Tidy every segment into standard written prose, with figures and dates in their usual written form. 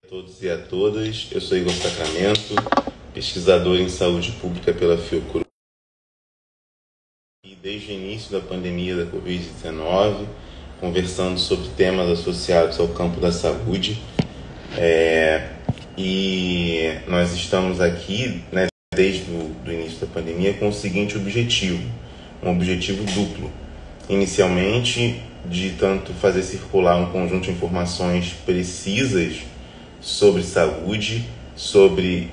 A todos e a todas, eu sou Igor Sacramento, pesquisador em saúde pública pela Fiocruz e desde o início da pandemia da Covid-19, conversando sobre temas associados ao campo da saúde. E nós estamos aqui, né, desde o início da pandemia com o seguinte objetivo, um objetivo duplo. Inicialmente, de tanto fazer circular um conjunto de informações precisas sobre saúde, sobre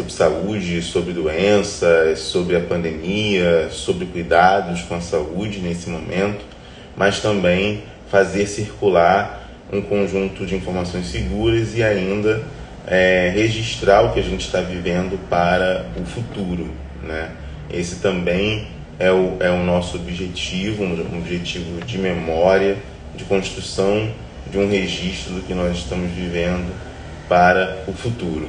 saúde, sobre doenças, sobre a pandemia, sobre cuidados com a saúde nesse momento, mas também fazer circular um conjunto de informações seguras e ainda registrar o que a gente está vivendo para o futuro, né? Esse também é o nosso objetivo, um objetivo de memória, de construção de um registro do que nós estamos vivendo para o futuro.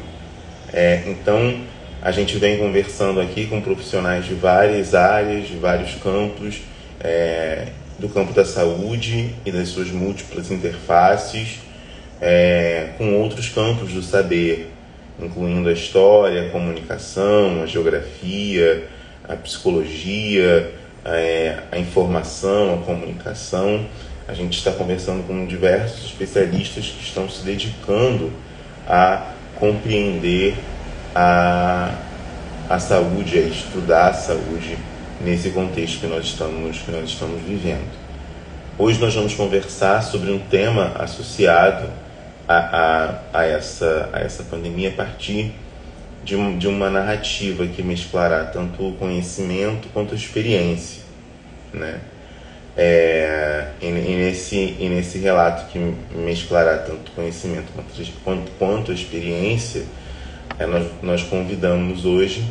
Então, a gente vem conversando aqui com profissionais de várias áreas, de vários campos, do campo da saúde e das suas múltiplas interfaces, com outros campos do saber, incluindo a história, a comunicação, a geografia, a psicologia, a informação, a comunicação. A gente está conversando com diversos especialistas que estão se dedicando a compreender a saúde, a estudar a saúde nesse contexto que nós estamos vivendo. Hoje nós vamos conversar sobre um tema associado a essa pandemia a partir de uma narrativa que mesclará tanto o conhecimento quanto a experiência, né? E nesse relato que mesclará tanto conhecimento quanto a experiência, nós convidamos hoje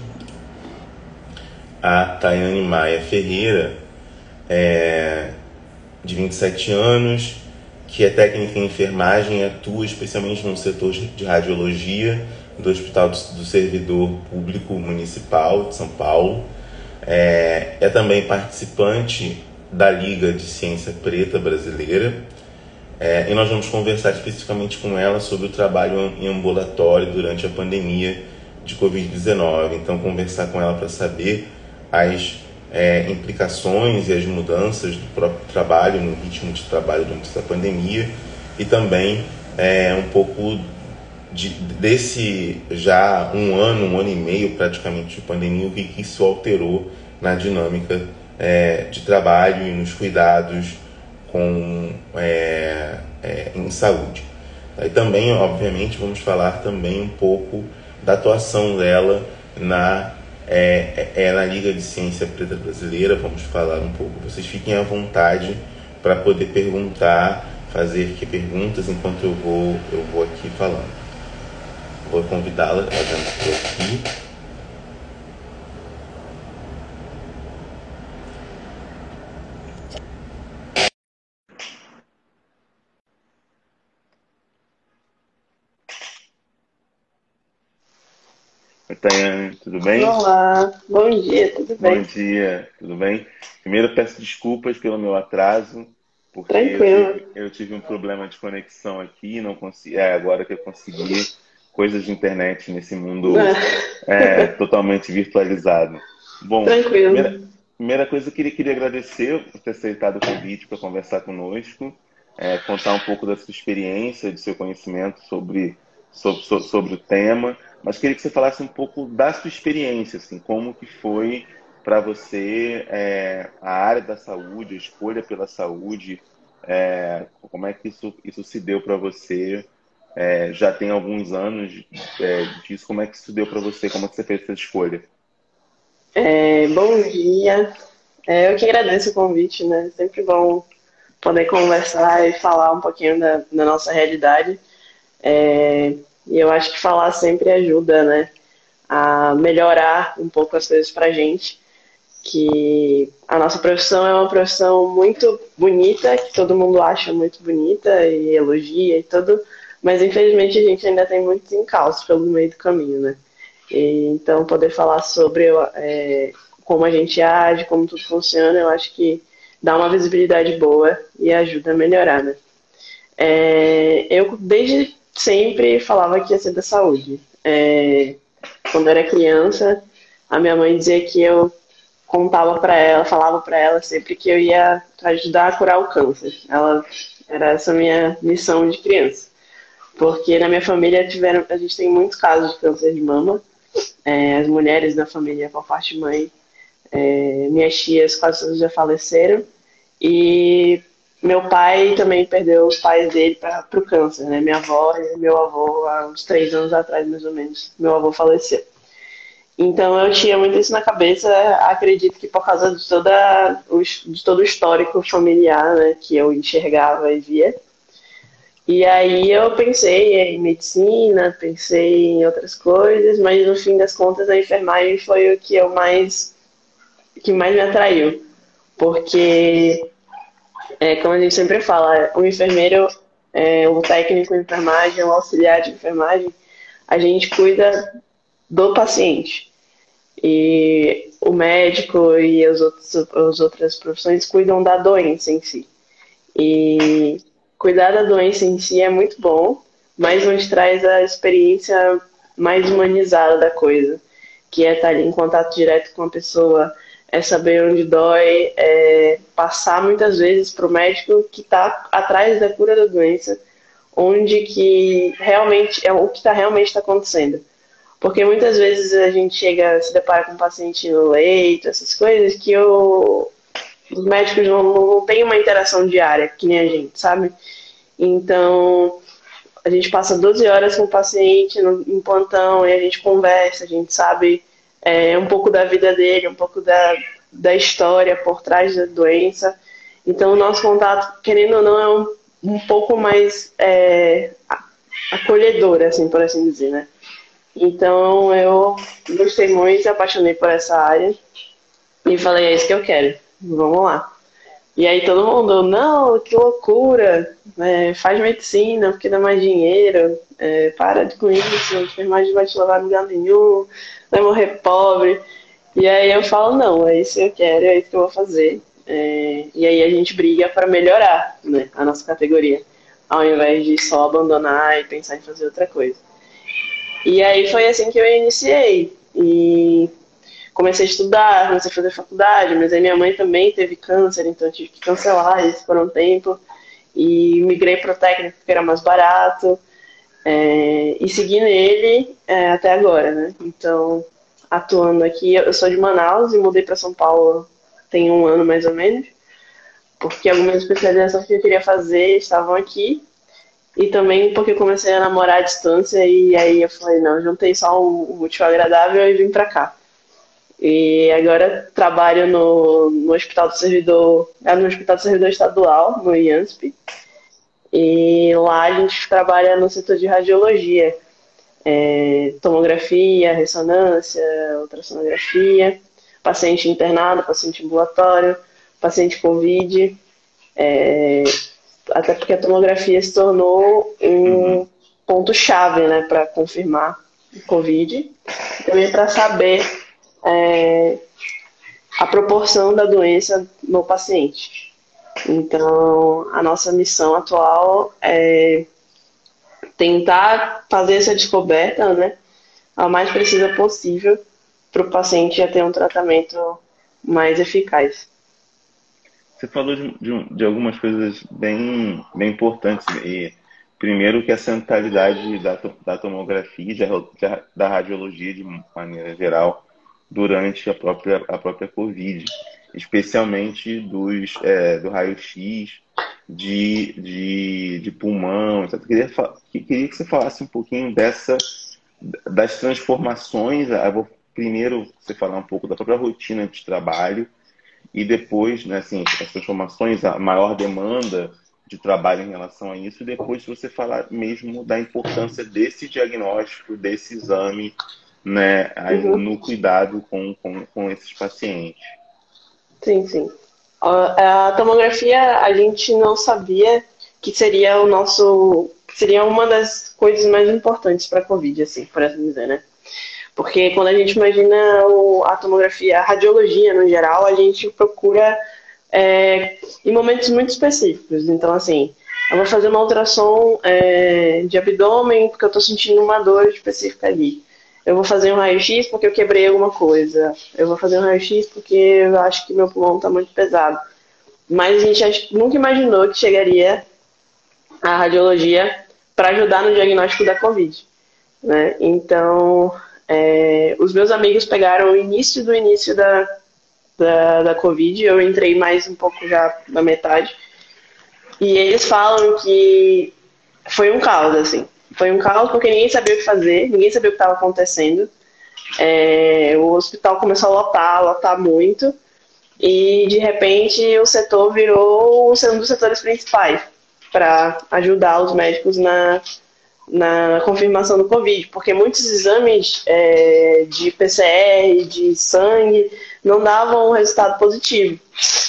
a Tayane Maia Ferreira, de 27 anos, que é técnica em enfermagem e atua especialmente no setor de radiologia do Hospital do Servidor Público Municipal de São Paulo. É também participante da Liga de Ciência Preta Brasileira, e nós vamos conversar especificamente com ela sobre o trabalho em ambulatório durante a pandemia de Covid-19. Então, conversar com ela para saber as implicações e as mudanças do próprio trabalho, no ritmo de trabalho durante essa pandemia, e também um pouco desse já um ano e meio praticamente de pandemia, o que isso alterou na dinâmica de trabalho e nos cuidados em saúde. E também, obviamente, vamos falar também um pouco da atuação dela na Liga de Ciência Preta Brasileira. Vamos falar um pouco. Vocês fiquem à vontade para poder perguntar, fazer perguntas enquanto eu vou aqui falando. Vou convidá-la, ela já entrou aqui. Oi, Tayane, tudo bem? Olá, bom dia, tudo Bom bem? dia, tudo bem? Primeiro peço desculpas pelo meu atraso, porque Tranquilo. eu tive um problema de conexão aqui, não consegui, agora que eu consegui, coisas de internet nesse mundo totalmente virtualizado. Bom, Tranquilo. primeira coisa, eu queria agradecer por ter aceitado o convite para conversar conosco, contar um pouco da sua experiência, do seu conhecimento sobre o tema, mas queria que você falasse um pouco da sua experiência, assim, como que foi para você a área da saúde, a escolha pela saúde, como é que isso se deu para você? Já tem alguns anos disso, como é que isso deu para você? Como é que você fez essa escolha? Bom dia. Eu que agradeço o convite, né? Sempre bom poder conversar e falar um pouquinho da nossa realidade. E eu acho que falar sempre ajuda, né? A melhorar um pouco as coisas pra gente. Que a nossa profissão é uma profissão muito bonita, que todo mundo acha muito bonita e elogia e tudo, mas infelizmente a gente ainda tem muitos encalços pelo meio do caminho, né? E, então, poder falar sobre como a gente age, como tudo funciona, eu acho que dá uma visibilidade boa e ajuda a melhorar, né? Eu, desde sempre falava que ia ser da saúde. Quando eu era criança, a minha mãe dizia que eu contava para ela, falava para ela sempre que eu ia ajudar a curar o câncer. Era essa a minha missão de criança. Porque na minha família a gente tem muitos casos de câncer de mama. As mulheres da família, por parte de mãe, minhas tias quase todas já faleceram. E meu pai também perdeu os pais dele para o câncer, né? Minha avó e meu avô, há uns 3 anos atrás, mais ou menos, meu avô faleceu. Então eu tinha muito isso na cabeça, acredito que por causa de todo o histórico familiar, né, que eu enxergava e via. E aí eu pensei em medicina, pensei em outras coisas, mas no fim das contas a enfermagem foi o que mais me atraiu. Porque, como a gente sempre fala, o enfermeiro, o técnico de enfermagem, o auxiliar de enfermagem, a gente cuida do paciente. E o médico e as outras profissões cuidam da doença em si. E cuidar da doença em si é muito bom, mas nos traz a experiência mais humanizada da coisa, que é estar ali em contato direto com a pessoa, é saber onde dói, é passar muitas vezes para o médico que está atrás da cura da doença, onde que realmente é o que realmente está acontecendo. Porque muitas vezes a gente se depara com um paciente no leito, essas coisas, que os médicos não têm uma interação diária, que nem a gente, sabe? Então, a gente passa 12 horas com o paciente em plantão e a gente conversa, a gente sabe um pouco da vida dele, um pouco da história por trás da doença. Então, o nosso contato, querendo ou não, é um pouco mais acolhedor, assim, por assim dizer, né? Então, eu gostei muito, apaixonei por essa área e falei, é isso que eu quero, vamos lá. E aí todo mundo, não, que loucura, faz medicina porque dá mais dinheiro, para com isso, a enfermagem vai te levar a lugar nenhum, vai morrer pobre. E aí eu falo, não, é isso que eu quero, é isso que eu vou fazer. E aí a gente briga para melhorar, né, a nossa categoria, ao invés de só abandonar e pensar em fazer outra coisa. E aí foi assim que eu iniciei. E comecei a estudar, comecei a fazer faculdade, mas aí minha mãe também teve câncer, então eu tive que cancelar isso por um tempo. E migrei para o técnico, que era mais barato. E segui nele até agora, né? Então, atuando aqui, eu sou de Manaus e mudei para São Paulo tem 1 ano mais ou menos, porque algumas especializações que eu queria fazer estavam aqui. E também porque eu comecei a namorar à distância e aí eu falei, não, juntei só um útil ao agradável e vim pra cá. E agora trabalho no Hospital do Servidor, no Hospital do Servidor Estadual, no IANSP. E lá a gente trabalha no setor de radiologia, tomografia, ressonância, ultrassonografia, paciente internado, paciente ambulatório, paciente COVID. Até porque a tomografia se tornou um ponto-chave, né, para confirmar o COVID, e também para saber a proporção da doença no paciente. Então, a nossa missão atual é tentar fazer essa descoberta, né, a mais precisa possível para o paciente já ter um tratamento mais eficaz. Você falou de algumas coisas bem importantes. E, primeiro, que a centralidade da tomografia e da radiologia, de maneira geral, durante a própria Covid, especialmente do raio-x, de pulmão. Então, queria que você falasse um pouquinho das transformações. Eu vou primeiro você falar um pouco da própria rotina de trabalho, e depois, né, assim, as transformações, a maior demanda de trabalho em relação a isso, e depois você falar mesmo da importância desse diagnóstico, desse exame, né, aí no cuidado com esses pacientes. Sim, sim. A tomografia, a gente não sabia que seria seria uma das coisas mais importantes para a Covid, assim, por assim dizer, né? Porque quando a gente imagina a tomografia, a radiologia no geral, a gente procura em momentos muito específicos. Então, assim, Eu vou fazer uma ultrassom de abdômen porque eu estou sentindo uma dor específica ali. Eu vou fazer um raio-x porque eu quebrei alguma coisa. Eu vou fazer um raio-x porque eu acho que meu pulmão está muito pesado. Mas a gente nunca imaginou que chegaria a radiologia para ajudar no diagnóstico da Covid, né? Então, os meus amigos pegaram o início do início da Covid, eu entrei mais um pouco já na metade, e eles falam que foi um caos, assim. Foi um caos porque ninguém sabia o que fazer, ninguém sabia o que estava acontecendo. O hospital começou a lotar muito, e de repente o setor virou um dos setores principais para ajudar os médicos na confirmação do Covid, porque muitos exames de PCR, de sangue, não davam um resultado positivo.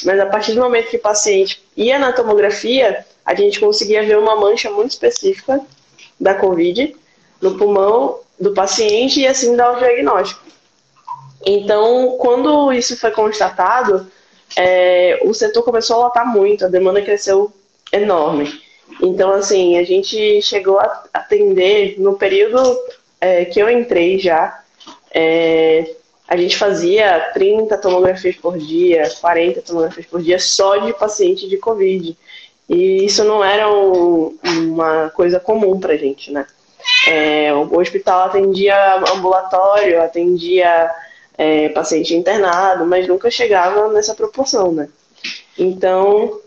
Mas a partir do momento que o paciente ia na tomografia, a gente conseguia ver uma mancha muito específica da Covid no pulmão do paciente e assim dar o diagnóstico. Então, quando isso foi constatado, o setor começou a lotar muito, a demanda cresceu enorme. Então, assim, a gente chegou a atender, no período que eu entrei já, a gente fazia 30 tomografias por dia, 40 tomografias por dia só de paciente de Covid. E isso não era uma coisa comum pra gente, né? O hospital atendia ambulatório, atendia paciente internado, mas nunca chegava nessa proporção, né? Então,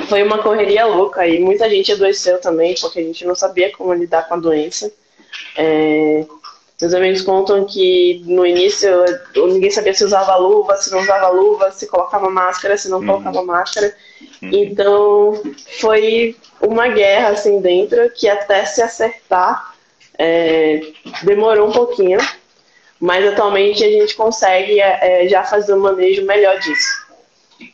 foi uma correria louca e muita gente adoeceu também, porque a gente não sabia como lidar com a doença. Meus amigos contam que no início ninguém sabia se usava luva, se não usava luva, se colocava máscara, se não colocava máscara. Então, foi uma guerra assim dentro que até se acertar demorou um pouquinho, mas atualmente a gente consegue já fazer um manejo melhor disso.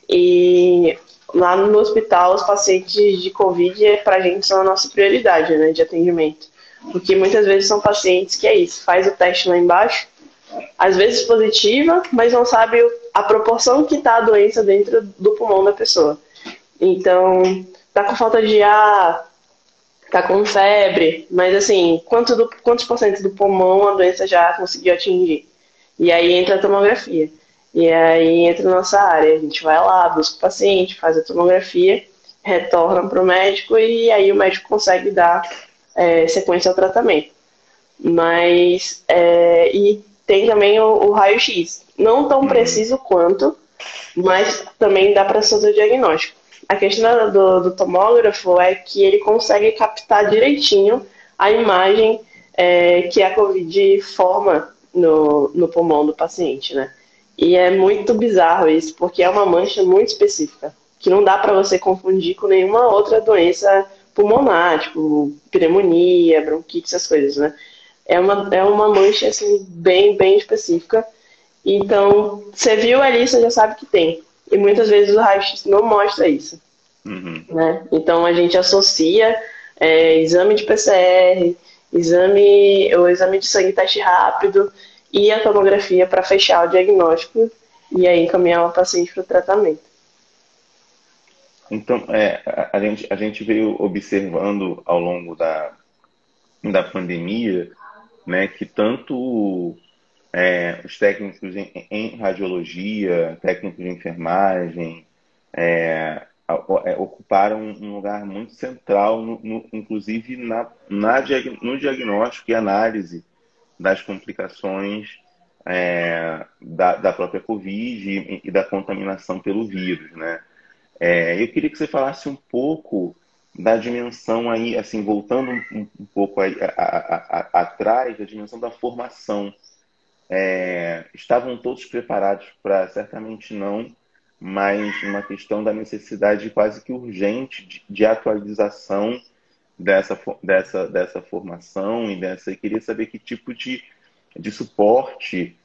E lá no hospital, os pacientes de Covid, pra gente, são a nossa prioridade, né, de atendimento. Porque muitas vezes são pacientes que é isso, faz o teste lá embaixo, às vezes positiva, mas não sabe a proporção que está a doença dentro do pulmão da pessoa. Então, tá com falta de ar, tá com febre, mas assim, quantos por cento do pulmão a doença já conseguiu atingir? E aí entra a tomografia. E aí entra a nossa área. A gente vai lá, busca o paciente, faz a tomografia, retorna para o médico e aí o médico consegue dar sequência ao tratamento. Mas, e tem também o raio-x. Não tão preciso quanto, mas também dá para fazer o diagnóstico. A questão do tomógrafo é que ele consegue captar direitinho a imagem que a Covid forma no pulmão do paciente, né? E é muito bizarro isso, porque é uma mancha muito específica, que não dá para você confundir com nenhuma outra doença pulmonar, tipo pneumonia, bronquite, essas coisas, né? É uma mancha, assim, bem, bem específica. Então, você viu ali, você já sabe que tem. E muitas vezes o raio-x não mostra isso, né? Então, a gente associa exame de PCR, o exame de sangue teste rápido e a tomografia para fechar o diagnóstico e aí encaminhar o paciente para o tratamento. Então, a gente veio observando ao longo da pandemia, né, que tanto os técnicos em radiologia, técnicos de enfermagem, ocuparam um lugar muito central, inclusive no diagnóstico e análise das complicações da própria Covid e da contaminação pelo vírus, né? Eu queria que você falasse um pouco da dimensão aí, assim, voltando um pouco aí, atrás, da dimensão da formação. Estavam todos preparados para, certamente não, mas uma questão da necessidade quase que urgente de atualização dessa formação e queria saber que tipo de suporte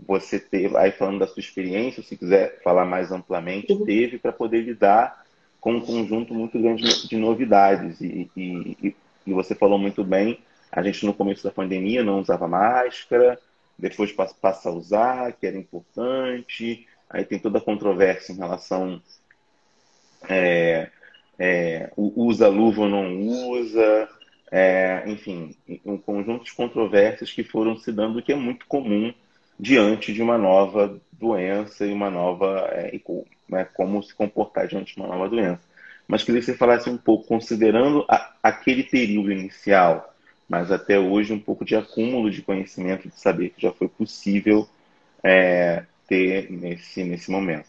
você teve, aí falando da sua experiência, se quiser falar mais amplamente, teve para poder lidar com um conjunto muito grande de novidades. E você falou muito bem, a gente no começo da pandemia não usava máscara, depois passa a usar, que era importante, aí tem toda a controvérsia em relação usa luva ou não usa, enfim, um conjunto de controvérsias que foram se dando, que é muito comum diante de uma nova doença e uma nova, né, como se comportar diante de uma nova doença. Mas queria que você falasse um pouco, considerando aquele período inicial, mas até hoje um pouco de acúmulo de conhecimento, de saber que já foi possível ter nesse momento.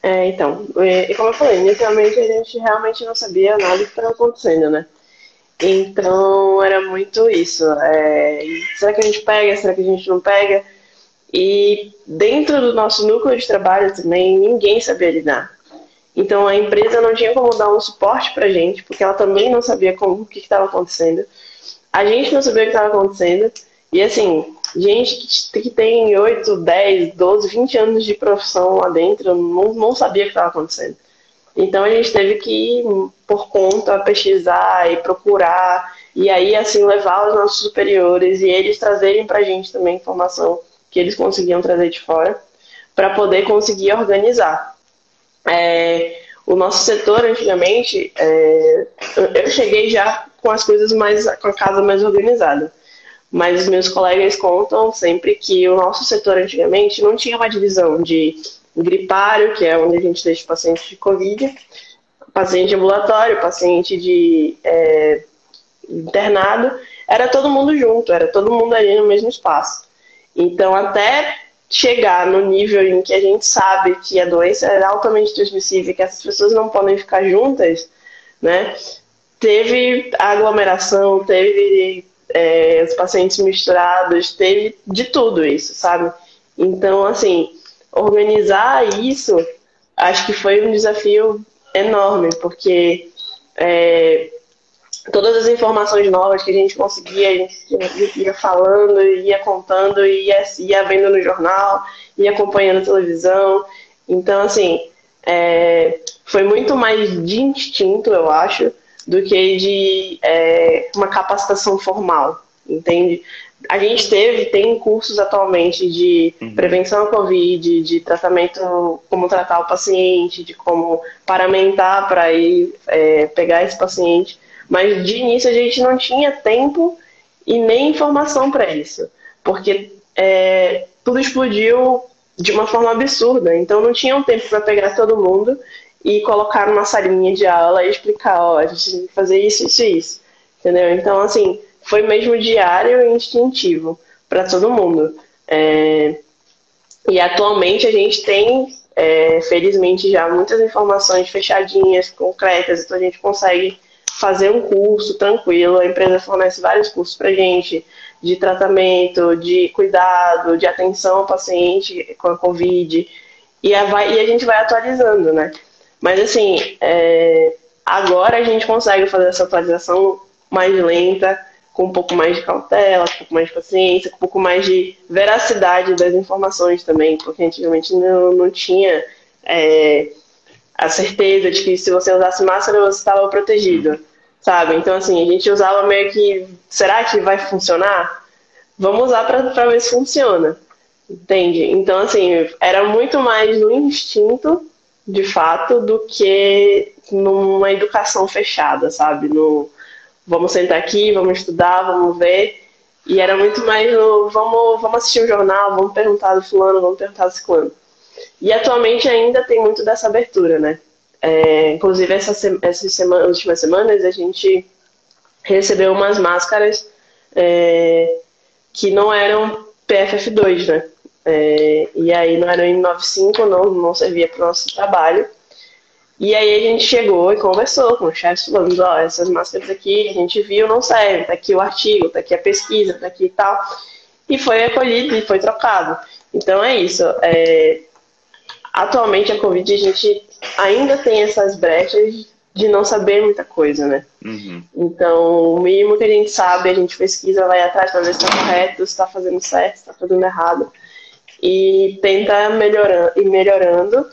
Então, e como eu falei, inicialmente a gente realmente não sabia nada do que estava acontecendo, né? Então era muito isso. Será que a gente pega? Será que a gente não pega? E dentro do nosso núcleo de trabalho também, ninguém sabia lidar. Então a empresa não tinha como dar um suporte pra gente, porque ela também não sabia o que estava acontecendo. A gente não sabia o que estava acontecendo. E assim, gente que tem 8, 10, 12, 20 anos de profissão lá dentro não sabia o que estava acontecendo. Então a gente teve que ir por conta, pesquisar e procurar, e aí assim levar os nossos superiores e eles trazerem pra gente também informação que eles conseguiam trazer de fora, para poder conseguir organizar. O nosso setor, antigamente, eu cheguei já com as coisas com a casa mais organizada. Mas os meus colegas contam sempre que o nosso setor, antigamente, não tinha uma divisão de gripário, que é onde a gente deixa paciente de Covid, paciente ambulatório, paciente de internado. Era todo mundo junto, era todo mundo ali no mesmo espaço. Então, até chegar no nível em que a gente sabe que a doença é altamente transmissível e que essas pessoas não podem ficar juntas, né? Teve aglomeração, teve os pacientes misturados, teve de tudo isso, sabe? Então, assim, organizar isso, acho que foi um desafio enorme, porque todas as informações novas que a gente conseguia, a gente ia falando, ia contando, ia vendo no jornal, ia acompanhando a televisão. Então, assim, foi muito mais de instinto, eu acho, do que de uma capacitação formal, entende? A gente tem cursos atualmente de prevenção à Covid, de tratamento, como tratar o paciente, de como paramentar para ir pegar esse paciente. Mas de início a gente não tinha tempo e nem informação para isso, porque tudo explodiu de uma forma absurda. Então não tinha um tempo para pegar todo mundo e colocar numa salinha de aula e explicar, a gente tem que fazer isso, isso e isso. Entendeu? Então, assim, foi mesmo diário e instintivo para todo mundo. E atualmente a gente tem, felizmente, já muitas informações fechadinhas, concretas, então a gente consegue fazer um curso tranquilo. A empresa fornece vários cursos para a gente, de tratamento, de cuidado, de atenção ao paciente com a Covid, e a gente vai atualizando, né? Mas assim, agora a gente consegue fazer essa atualização mais lenta, com um pouco mais de cautela, com um pouco mais de paciência, com um pouco mais de veracidade das informações também, porque antigamente não tinha a certeza de que se você usasse máscara você estava protegido, sabe? Então assim, a gente usava meio que, será que vai funcionar? Vamos usar para ver se funciona, entende? Então assim, era muito mais no instinto, de fato, do que numa educação fechada, sabe? Vamos sentar aqui, vamos estudar, vamos ver. E era muito mais no vamos assistir o jornal, vamos perguntar do fulano, vamos perguntar do ciclano. E atualmente ainda tem muito dessa abertura, né? Inclusive, essas últimas semanas a gente recebeu umas máscaras que não eram PFF2, né? E aí não eram N95, não servia para o nosso trabalho. E aí a gente chegou e conversou com os chefes falando, essas máscaras aqui a gente viu, não serve, tá aqui o artigo, tá aqui a pesquisa, tá aqui e tal. E foi acolhido e foi trocado. Então é isso. Atualmente a Covid a gente ainda tem essas brechas de não saber muita coisa, né? Então o mínimo que a gente sabe, a gente pesquisa, vai atrás para ver se está correto, se está fazendo certo, se está fazendo errado. E tenta ir melhorando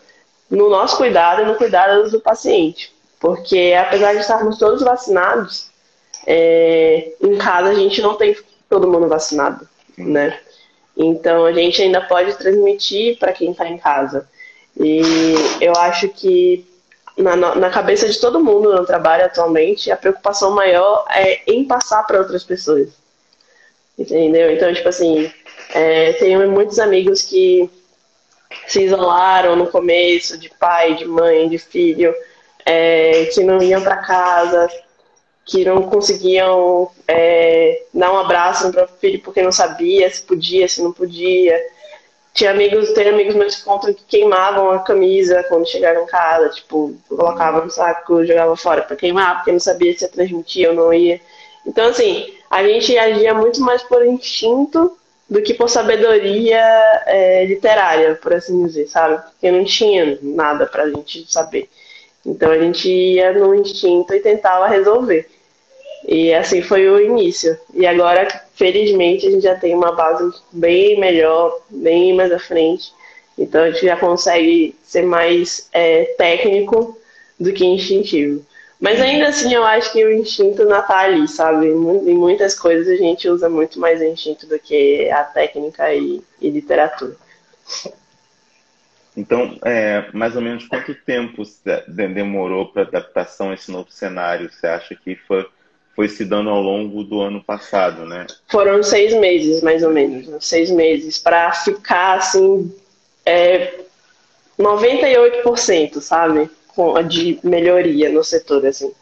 no nosso cuidado e no cuidado do paciente. Porque apesar de estarmos todos vacinados, em casa a gente não tem todo mundo vacinado, né? Então a gente ainda pode transmitir para quem está em casa. E eu acho que na cabeça de todo mundo no trabalho atualmente, a preocupação maior é em passar para outras pessoas. Entendeu? Então, tipo assim, tenho muitos amigos que se isolaram no começo, de pai, de mãe, de filho, que não iam para casa, que não conseguiam dar um abraço no próprio filho porque não sabia se podia, se não podia. Tem amigos meus que contam que queimavam a camisa quando chegaram em casa, tipo, colocavam no saco, jogava fora para queimar, porque não sabia se ia transmitir ou não ia. Então, assim, a gente agia muito mais por instinto do que por sabedoria literária, por assim dizer, sabe? Porque não tinha nada pra gente saber. Então a gente ia no instinto e tentava resolver. E assim foi o início. E agora, felizmente, a gente já tem uma base bem melhor, bem mais à frente. Então a gente já consegue ser mais técnico do que instintivo. Mas ainda assim, eu acho que o instinto não tá ali, sabe? Em muitas coisas a gente usa muito mais o instinto do que a técnica e literatura. Então, mais ou menos quanto tempo demorou para adaptação a esse novo cenário? Você acha que foi se dando ao longo do ano passado, né? Foram 6 meses, mais ou menos, uns 6 meses, para ficar assim, 98%, sabe? De melhoria no setor, assim.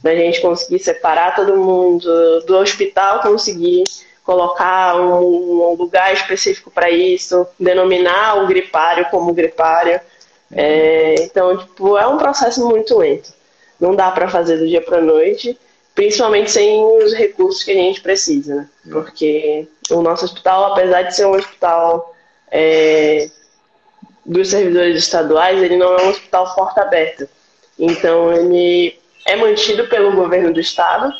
Da gente conseguir separar todo mundo do hospital, conseguir colocar um lugar específico para isso, denominar o gripário como gripário. Então, tipo, é um processo muito lento. Não dá para fazer do dia para noite, principalmente sem os recursos que a gente precisa, né? Porque o nosso hospital, apesar de ser um hospital dos servidores estaduais, ele não é um hospital porta aberta. Então, ele é mantido pelo governo do estado,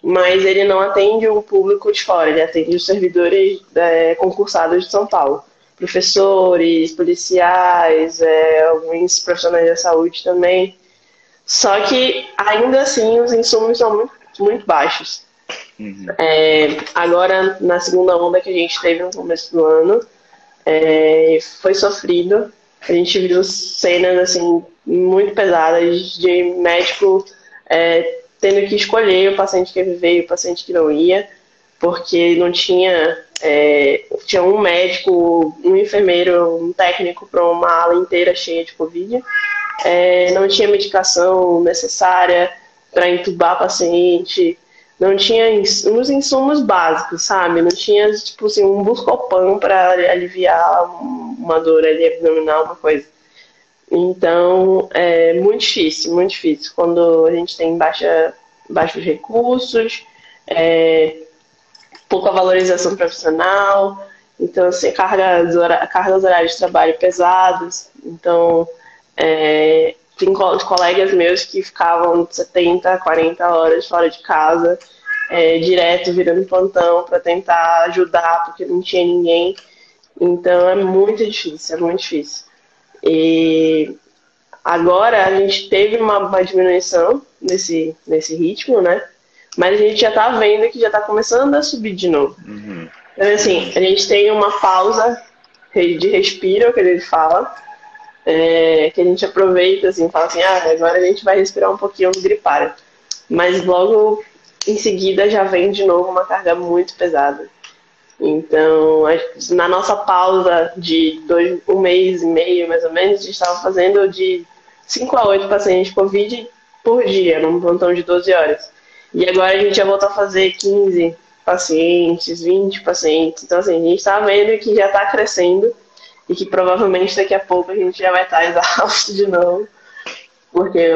mas ele não atende o público de fora, ele atende os servidores concursados de São Paulo. Professores, policiais, alguns profissionais da saúde também. Só que, ainda assim, os insumos são muito, muito baixos. Uhum. Agora, na segunda onda que a gente teve no começo do ano, foi sofrido. A gente viu cenas assim muito pesadas de médico tendo que escolher o paciente que ia viver e o paciente que não ia, porque não tinha tinha um médico, um enfermeiro, um técnico para uma ala inteira cheia de Covid. Não tinha medicação necessária para entubar paciente, não tinha uns insumos básicos, sabe? Não tinha, tipo assim, um Buscopan para aliviar uma dor ali abdominal, uma coisa. Então, é muito difícil, muito difícil. Quando a gente tem baixos recursos, pouca valorização profissional, então, assim, cargas horárias de trabalho pesadas. Então, tem colegas meus que ficavam 70, 40 horas fora de casa, direto virando plantão para tentar ajudar, porque não tinha ninguém. Então é muito difícil, é muito difícil. E agora a gente teve uma diminuição nesse ritmo, né? Mas a gente já tá vendo que já tá começando a subir de novo. Uhum. Então, assim, a gente tem uma pausa de respiro, que ele fala, que a gente aproveita, assim, fala assim, agora a gente vai respirar um pouquinho do gripário. Mas logo em seguida já vem de novo uma carga muito pesada. Então, na nossa pausa de 1 mês e meio, mais ou menos, a gente estava fazendo de 5 a 8 pacientes Covid por dia, num plantão de 12 horas. E agora a gente já voltou a fazer 15 pacientes, 20 pacientes. Então, assim, a gente está vendo que já está crescendo e que provavelmente daqui a pouco a gente já vai estar exausto de novo, porque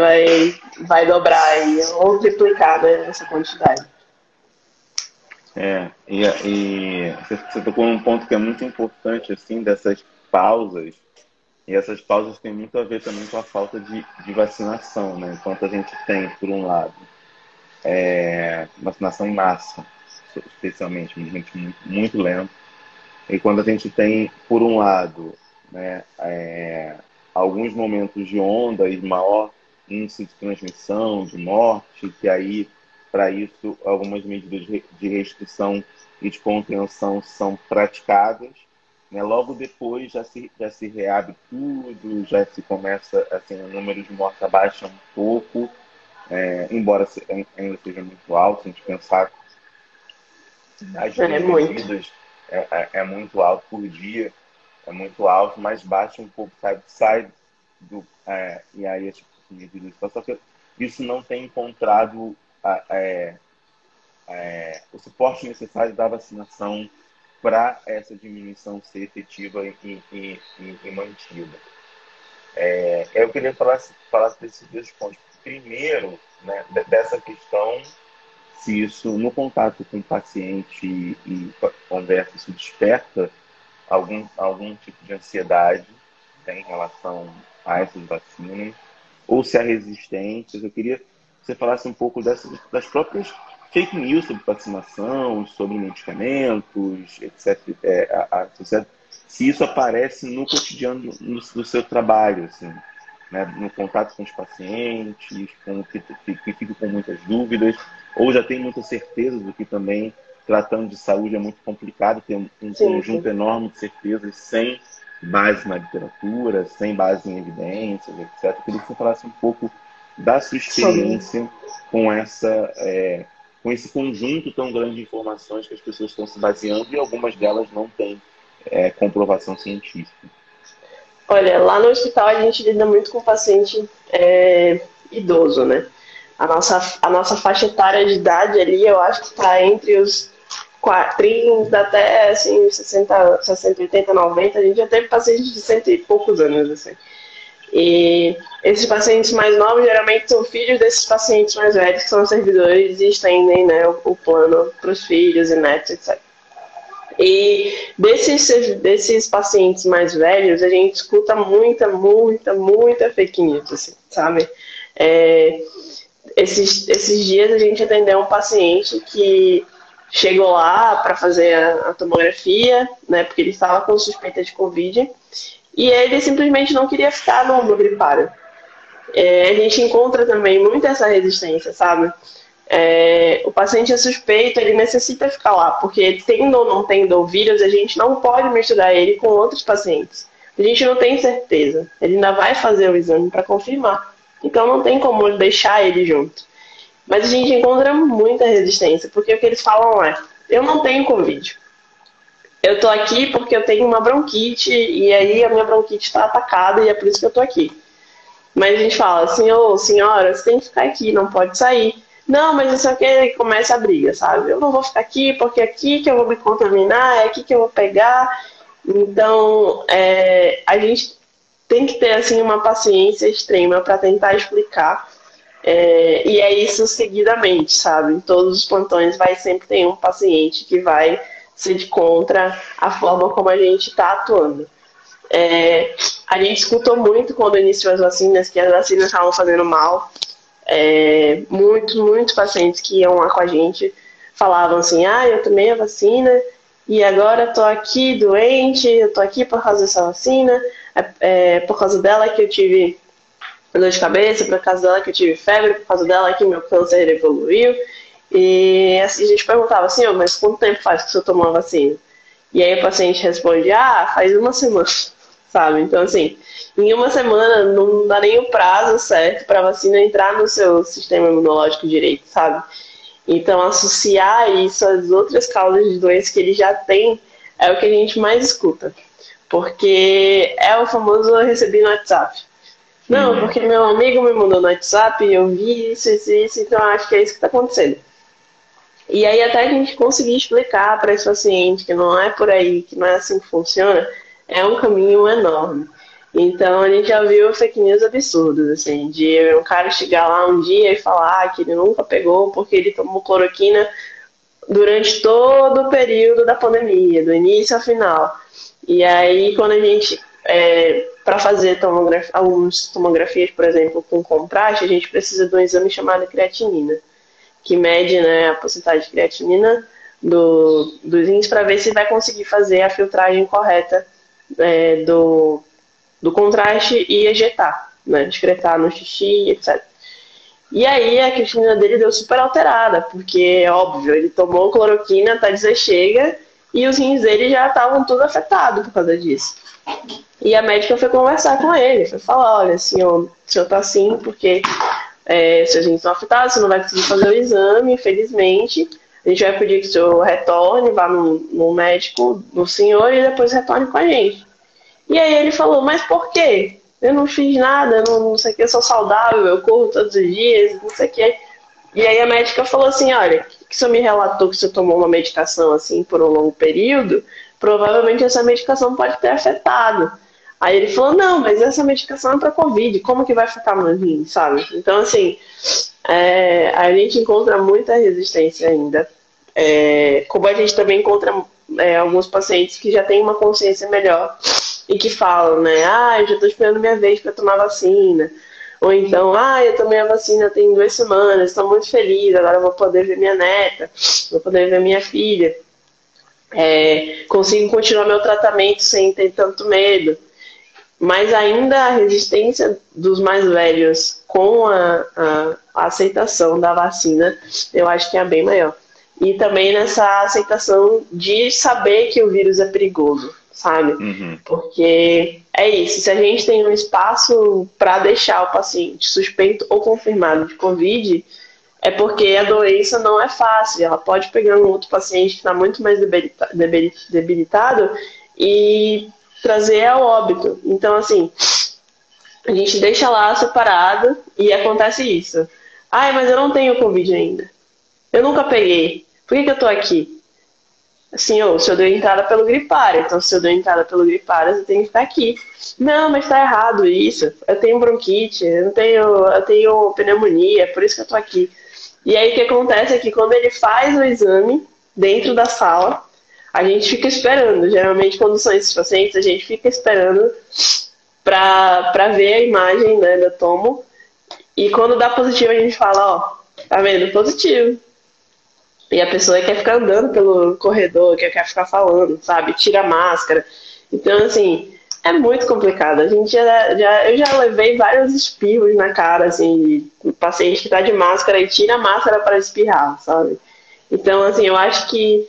vai dobrar aí, ou triplicar, né, essa quantidade. E você tocou num ponto que é muito importante, assim, dessas pausas, e essas pausas têm muito a ver também com a falta de vacinação, né? Enquanto a gente tem, por um lado, vacinação em massa, especialmente, muito, muito, muito lento, e quando a gente tem, por um lado, né, alguns momentos de onda e maior índice de transmissão, de morte, que aí, para isso, algumas medidas de restrição e de contenção são praticadas, né? Logo depois já se reabre tudo, já se começa, assim, o número de mortes abaixa um pouco, embora ainda seja muito alto. Se a gente pensar nas É vidas muito. perdidas, é muito alto por dia, é muito alto, mas baixa um pouco, sai do. E aí esse tipo de medida. Só que isso não tem encontrado o suporte necessário da vacinação para essa diminuição ser efetiva e mantida. Eu queria falar desses dois pontos. Primeiro, né, dessa questão, se isso, no contato com o paciente e conversa, isso desperta algum tipo de ansiedade, né, em relação a essas vacinas, ou se há resistências. Eu queria que você falasse um pouco das próprias fake news sobre vacinação, sobre medicamentos, etc. Se isso aparece no cotidiano do seu trabalho, assim, né, no contato com os pacientes, com que ficam com muitas dúvidas, ou já tem muita certeza do que também, tratando de saúde, é muito complicado, tem um Sim, conjunto sim. enorme de certezas sem base na literatura, sem base em evidências, etc. Eu queria que você falasse um pouco da sua Sobre. experiência com esse conjunto tão grande de informações que as pessoas estão se baseando, e algumas delas não têm comprovação científica. Olha, lá no hospital a gente lida muito com paciente idoso, né? A nossa faixa etária de idade ali, eu acho que está entre os 30 até assim, 60, 80, 90. A gente já teve pacientes de cento e poucos anos, assim. E esses pacientes mais novos geralmente são filhos desses pacientes mais velhos, que são servidores e estendem, né, o plano para os filhos e netos, etc. E desses pacientes mais velhos, a gente escuta muita fake news, assim, sabe? É, esses dias a gente atendeu um paciente que chegou lá para fazer a tomografia, né, porque ele estava com suspeita de Covid, e ele simplesmente não queria ficar no gripário. A gente encontra também muito essa resistência, sabe? O paciente é suspeito, ele necessita ficar lá, porque tendo ou não tendo o vírus, a gente não pode misturar ele com outros pacientes. A gente não tem certeza. Ele ainda vai fazer o exame para confirmar. Então não tem como deixar ele junto. Mas a gente encontra muita resistência, porque o que eles falam é: eu não tenho Covid. Eu tô aqui porque eu tenho uma bronquite, e aí a minha bronquite está atacada e é por isso que eu tô aqui. Mas a gente fala, senhor, senhora, você tem que ficar aqui, não pode sair. Não, mas isso aqui começa a briga, sabe? Eu não vou ficar aqui porque é aqui que eu vou me contaminar, é aqui que eu vou pegar. Então, a gente tem que ter assim uma paciência extrema para tentar explicar. E é isso seguidamente, sabe? Em todos os plantões vai sempre ter um paciente que vai ser de contra a forma como a gente está atuando. A gente escutou muito quando iniciou as vacinas, que as vacinas estavam fazendo mal. Muitos pacientes que iam lá com a gente falavam assim: eu tomei a vacina e agora estou aqui doente, eu estou aqui por causa dessa vacina, por causa dela que eu tive dor de cabeça, por causa dela que eu tive febre, por causa dela que meu câncer evoluiu. E assim, a gente perguntava assim: mas quanto tempo faz que o senhor tomou a vacina? E aí o paciente responde: faz uma semana, sabe? Então, assim, em uma semana não dá nem o prazo certo para a vacina entrar no seu sistema imunológico direito, sabe? Então, associar isso às outras causas de doença que ele já tem é o que a gente mais escuta. Porque é o famoso recebi no WhatsApp. Não, porque meu amigo me mandou no WhatsApp e eu vi isso, então acho que é isso que está acontecendo. E aí até a gente conseguir explicar para esse paciente que não é por aí, que não é assim que funciona, é um caminho enorme. Então a gente já viu fake news absurdos, assim, de um cara chegar lá um dia e falar que ele nunca pegou porque ele tomou cloroquina durante todo o período da pandemia, do início ao final. E aí quando a gente, para fazer algumas tomografias, por exemplo, com contraste, a gente precisa de um exame chamado creatinina, que mede, né, a porcentagem de creatinina dos rins para ver se vai conseguir fazer a filtragem correta do contraste e ejetar, né, excretar no xixi, etc. E aí a creatinina dele deu super alterada, porque, óbvio, ele tomou cloroquina até dizer chega, e os rins dele já estavam tudo afetados por causa disso. E a médica foi conversar com ele, foi falar, olha, senhor, o senhor tá assim porque seus rins estão afetados, você não vai conseguir fazer o exame, infelizmente. A gente vai pedir que o senhor retorne, vá no médico do senhor e depois retorne com a gente. E aí ele falou, mas por quê? Eu não fiz nada, eu não sei o que, eu sou saudável, eu corro todos os dias, não sei o que. E aí a médica falou assim, olha, que o senhor me relatou que o senhor tomou uma medicação assim por um longo período, provavelmente essa medicação pode ter afetado. Aí ele falou, não, mas essa medicação é para Covid, como que vai afetar meu rim, sabe? Então, assim, a gente encontra muita resistência ainda. Como a gente também encontra alguns pacientes que já têm uma consciência melhor e que falam, né, eu já estou esperando minha vez para tomar vacina. Ou então, eu tomei a vacina tem 2 semanas, estou muito feliz, agora eu vou poder ver minha neta, vou poder ver minha filha. Consigo continuar meu tratamento sem ter tanto medo. Mas ainda a resistência dos mais velhos com a aceitação da vacina, eu acho que é bem maior. E também nessa aceitação de saber que o vírus é perigoso, sabe? Uhum. Porque é isso, se a gente tem um espaço para deixar o paciente suspeito ou confirmado de Covid, é porque a doença não é fácil. Ela pode pegar um outro paciente que está muito mais debilitado e trazer ao óbito. Então, assim, a gente deixa lá separado e acontece isso. Mas eu não tenho Covid ainda. Eu nunca peguei. Por que eu tô aqui? Assim, o senhor deu entrada pelo gripário. Então, se eu deu entrada pelo gripário, você tem que ficar aqui. Não, mas tá errado isso. Eu tenho bronquite, eu tenho pneumonia, por isso que eu tô aqui. E aí o que acontece é que quando ele faz o exame dentro da sala, a gente fica esperando. Geralmente, quando são esses pacientes, a gente fica esperando para ver a imagem, né, da tomo. E quando dá positivo, a gente fala, tá vendo? Positivo. E a pessoa quer ficar andando pelo corredor, quer ficar falando, sabe? Tira a máscara. Então, assim, é muito complicado. Eu já levei vários espirros na cara, assim, de paciente que tá de máscara e tira a máscara para espirrar, sabe? Então, assim, eu acho que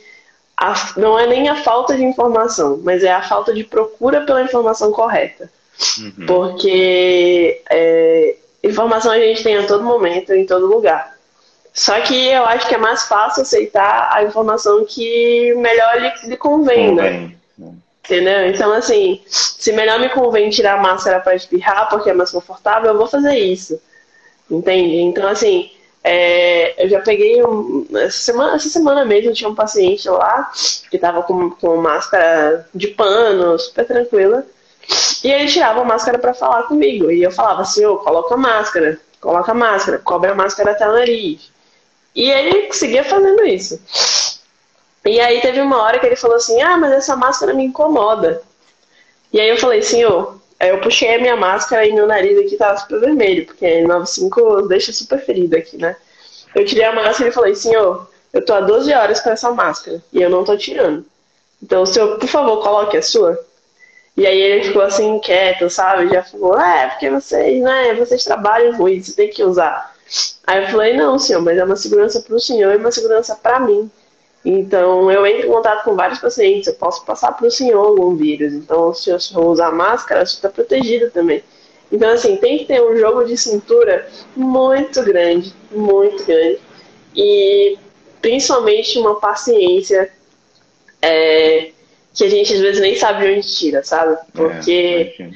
não é nem a falta de informação, mas é a falta de procura pela informação correta. Uhum. Porque informação a gente tem a todo momento, em todo lugar. Só que eu acho que é mais fácil aceitar a informação que melhor lhe convém, né? Entendeu? Então, assim, se melhor me convém tirar a máscara para espirrar porque é mais confortável, eu vou fazer isso. Entende? Então, assim, eu já peguei essa semana mesmo tinha um paciente lá que tava com máscara de pano, super tranquila, e ele tirava a máscara para falar comigo, e eu falava assim, coloca a máscara, cobre a máscara até o nariz, e ele seguia fazendo isso. E aí teve uma hora que ele falou assim, mas essa máscara me incomoda. E aí eu falei, senhor, aí eu puxei a minha máscara e meu nariz aqui tava super vermelho, porque 95 deixa super ferido aqui, né? Eu tirei a máscara e falei, senhor, eu tô há 12 horas com essa máscara e eu não tô tirando. Então, o senhor, por favor, coloque a sua. E aí ele ficou assim, quieto, sabe? Já falou, porque vocês trabalham com isso, tem que usar. Aí eu falei, não, senhor, mas é uma segurança pro senhor e uma segurança pra mim. Então, eu entro em contato com vários pacientes, eu posso passar para o senhor algum vírus. Então, se o senhor usar máscara, você está protegido também. Então, assim, tem que ter um jogo de cintura muito grande, e principalmente uma paciência que a gente às vezes nem sabe de onde tira, sabe? Porque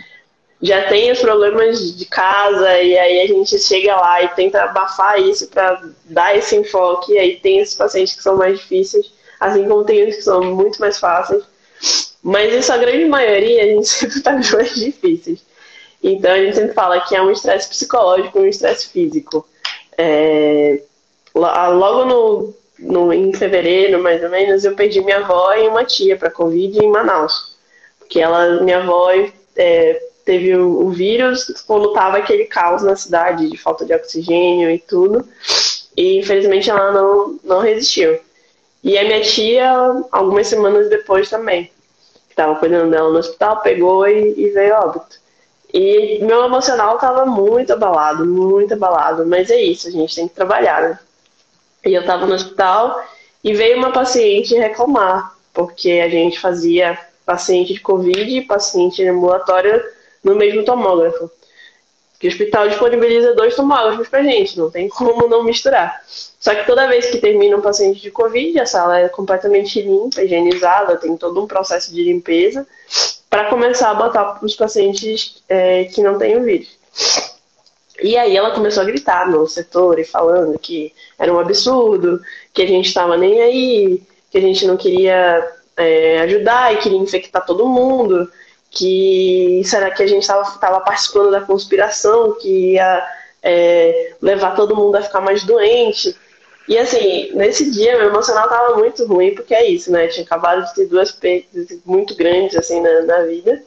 já tem os problemas de casa e aí a gente chega lá e tenta abafar isso para dar esse enfoque, e aí tem esses pacientes que são mais difíceis, assim como tem outros que são muito mais fáceis, mas isso, a grande maioria, a gente sempre tá nos mais difíceis. Então a gente sempre fala que é um estresse psicológico e um estresse físico. Logo em fevereiro, mais ou menos, eu perdi minha avó e uma tia para Covid em Manaus, porque minha avó teve o vírus quando tava aquele caos na cidade de falta de oxigênio e tudo. E infelizmente ela não resistiu. E a minha tia, algumas semanas depois também, que tava cuidando dela no hospital, pegou e veio a óbito. E meu emocional tava muito abalado, mas é isso, a gente tem que trabalhar, né? E eu tava no hospital e veio uma paciente reclamar, porque a gente fazia paciente de Covid e paciente ambulatório no mesmo tomógrafo. Que o hospital disponibiliza 2 tomógrafos pra gente, não tem como não misturar. Só que toda vez que termina um paciente de Covid, a sala é completamente limpa, higienizada, tem todo um processo de limpeza para começar a botar para os pacientes que não têm o vírus. E aí ela começou a gritar no setor e falando que era um absurdo, que a gente estava nem aí, que a gente não queria ajudar e queria infectar todo mundo, que será que a gente estava participando da conspiração, que ia levar todo mundo a ficar mais doente. E assim, nesse dia meu emocional estava muito ruim, porque é isso, né? Eu tinha acabado de ter 2 perdas muito grandes assim na vida.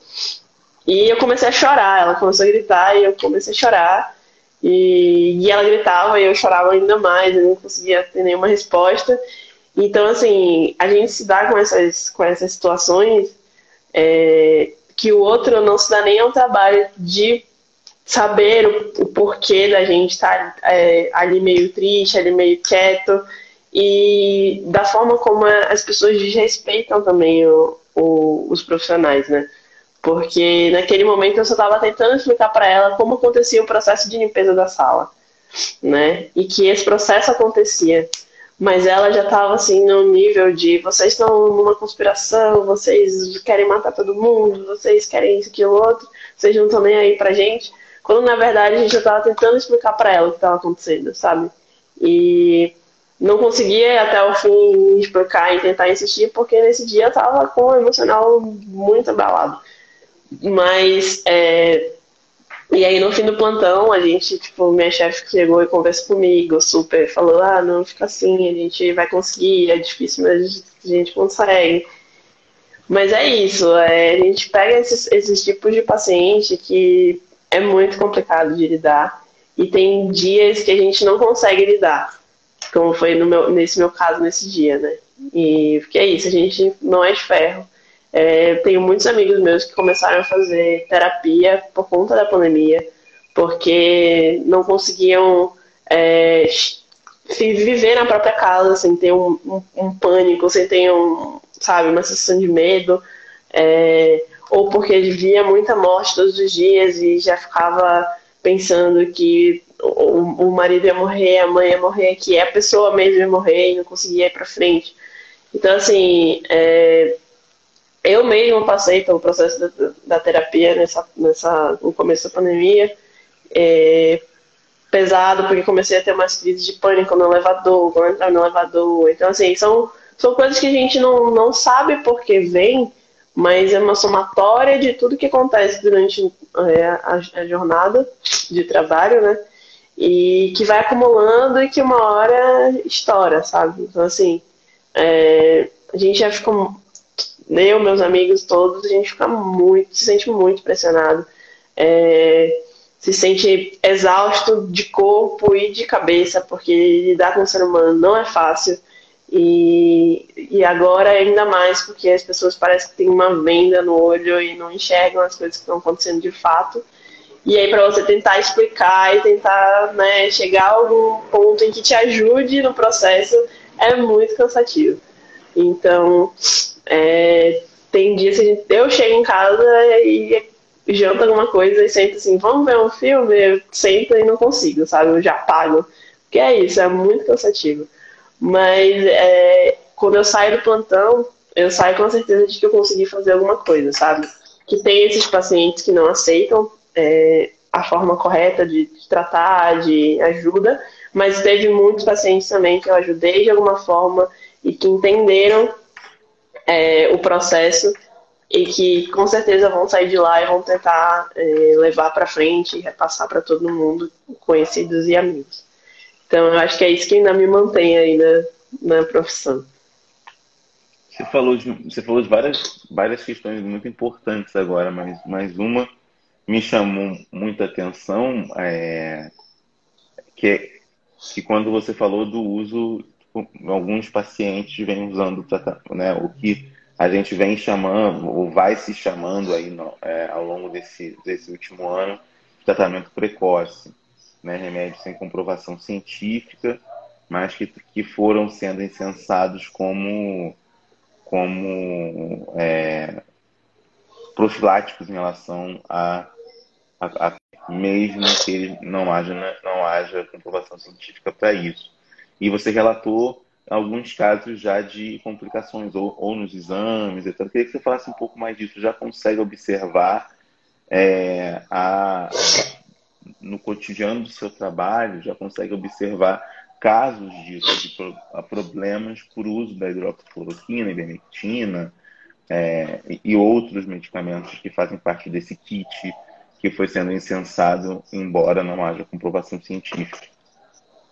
E eu comecei a chorar, ela começou a gritar e eu comecei a chorar. E ela gritava e eu chorava ainda mais, eu não conseguia ter nenhuma resposta. Então, assim, a gente se dá com essas situações que o outro não se dá nem ao trabalho de saber o porquê da gente estar ali meio triste, ali meio quieto, e da forma como as pessoas desrespeitam também os profissionais, né? Porque naquele momento eu só estava tentando explicar para ela como acontecia o processo de limpeza da sala, né? E que esse processo acontecia. Mas ela já estava assim no nível de vocês estão numa conspiração, vocês querem matar todo mundo, vocês querem isso, aquilo, outro, vocês não estão nem aí pra gente. Quando na verdade a gente já estava tentando explicar para ela o que estava acontecendo, sabe? E não conseguia até o fim explicar e tentar insistir, porque nesse dia eu estava com o emocional muito abalado. Mas, e aí no fim do plantão, a gente, tipo, minha chefe chegou e conversou comigo, super, falou, não fica assim, a gente vai conseguir, é difícil, mas a gente consegue. Mas é isso, a gente pega esses tipos de paciente que é muito complicado de lidar, e tem dias que a gente não consegue lidar, como foi nesse meu caso, nesse dia, né? E porque é isso, a gente não é de ferro. Tenho muitos amigos meus que começaram a fazer terapia por conta da pandemia, porque não conseguiam viver na própria casa sem ter um pânico, sem ter sabe, uma sensação de medo, ou porque via muita morte todos os dias e já ficava pensando que o marido ia morrer, a mãe ia morrer, que a pessoa mesmo ia morrer e não conseguia ir para frente. Então, assim, eu mesmo passei pelo processo da terapia no começo da pandemia, pesado, porque comecei a ter umas crises de pânico no elevador, quando eu entrava no elevador. Então, assim, são coisas que a gente não sabe por que vem, mas é uma somatória de tudo que acontece durante a jornada de trabalho, né? E que vai acumulando e que uma hora estoura, sabe? Então, assim, a gente já fica, eu, meus amigos todos, a gente se sente muito pressionado. Se sente exausto de corpo e de cabeça, porque lidar com o ser humano não é fácil. E agora ainda mais, porque as pessoas parecem que têm uma venda no olho e não enxergam as coisas que estão acontecendo de fato. E aí, para você tentar explicar e tentar, né, chegar a algum ponto em que te ajude no processo, é muito cansativo. Então, tem dias que eu chego em casa e janto alguma coisa e sento assim, vamos ver um filme? Eu sento e não consigo, sabe? Eu já pago. Porque é isso, é muito cansativo. Mas quando eu saio do plantão, eu saio com a certeza de que eu consegui fazer alguma coisa, sabe? Que tem esses pacientes que não aceitam a forma correta de tratar, de ajuda, mas teve muitos pacientes também que eu ajudei de alguma forma e que entenderam o processo e que com certeza vão sair de lá e vão tentar levar para frente e repassar para todo mundo, conhecidos e amigos. Então eu acho que é isso que ainda me mantém aí na profissão. Você falou de várias questões muito importantes agora, mas uma me chamou muita atenção, que quando você falou do uso, alguns pacientes vêm usando, né, o que a gente vem chamando, ou vai se chamando aí ao longo desse último ano, de tratamento precoce, né, remédios sem comprovação científica, mas que foram sendo incensados como como profiláticos em relação a mesmo que não haja comprovação científica para isso. E você relatou alguns casos já de complicações, ou nos exames, etc. Eu queria que você falasse um pouco mais disso. Já consegue observar no cotidiano do seu trabalho, já consegue observar casos disso, de problemas por uso da hidroxicloroquina, ivermectina, e outros medicamentos que fazem parte desse kit que foi sendo incensado, embora não haja comprovação científica.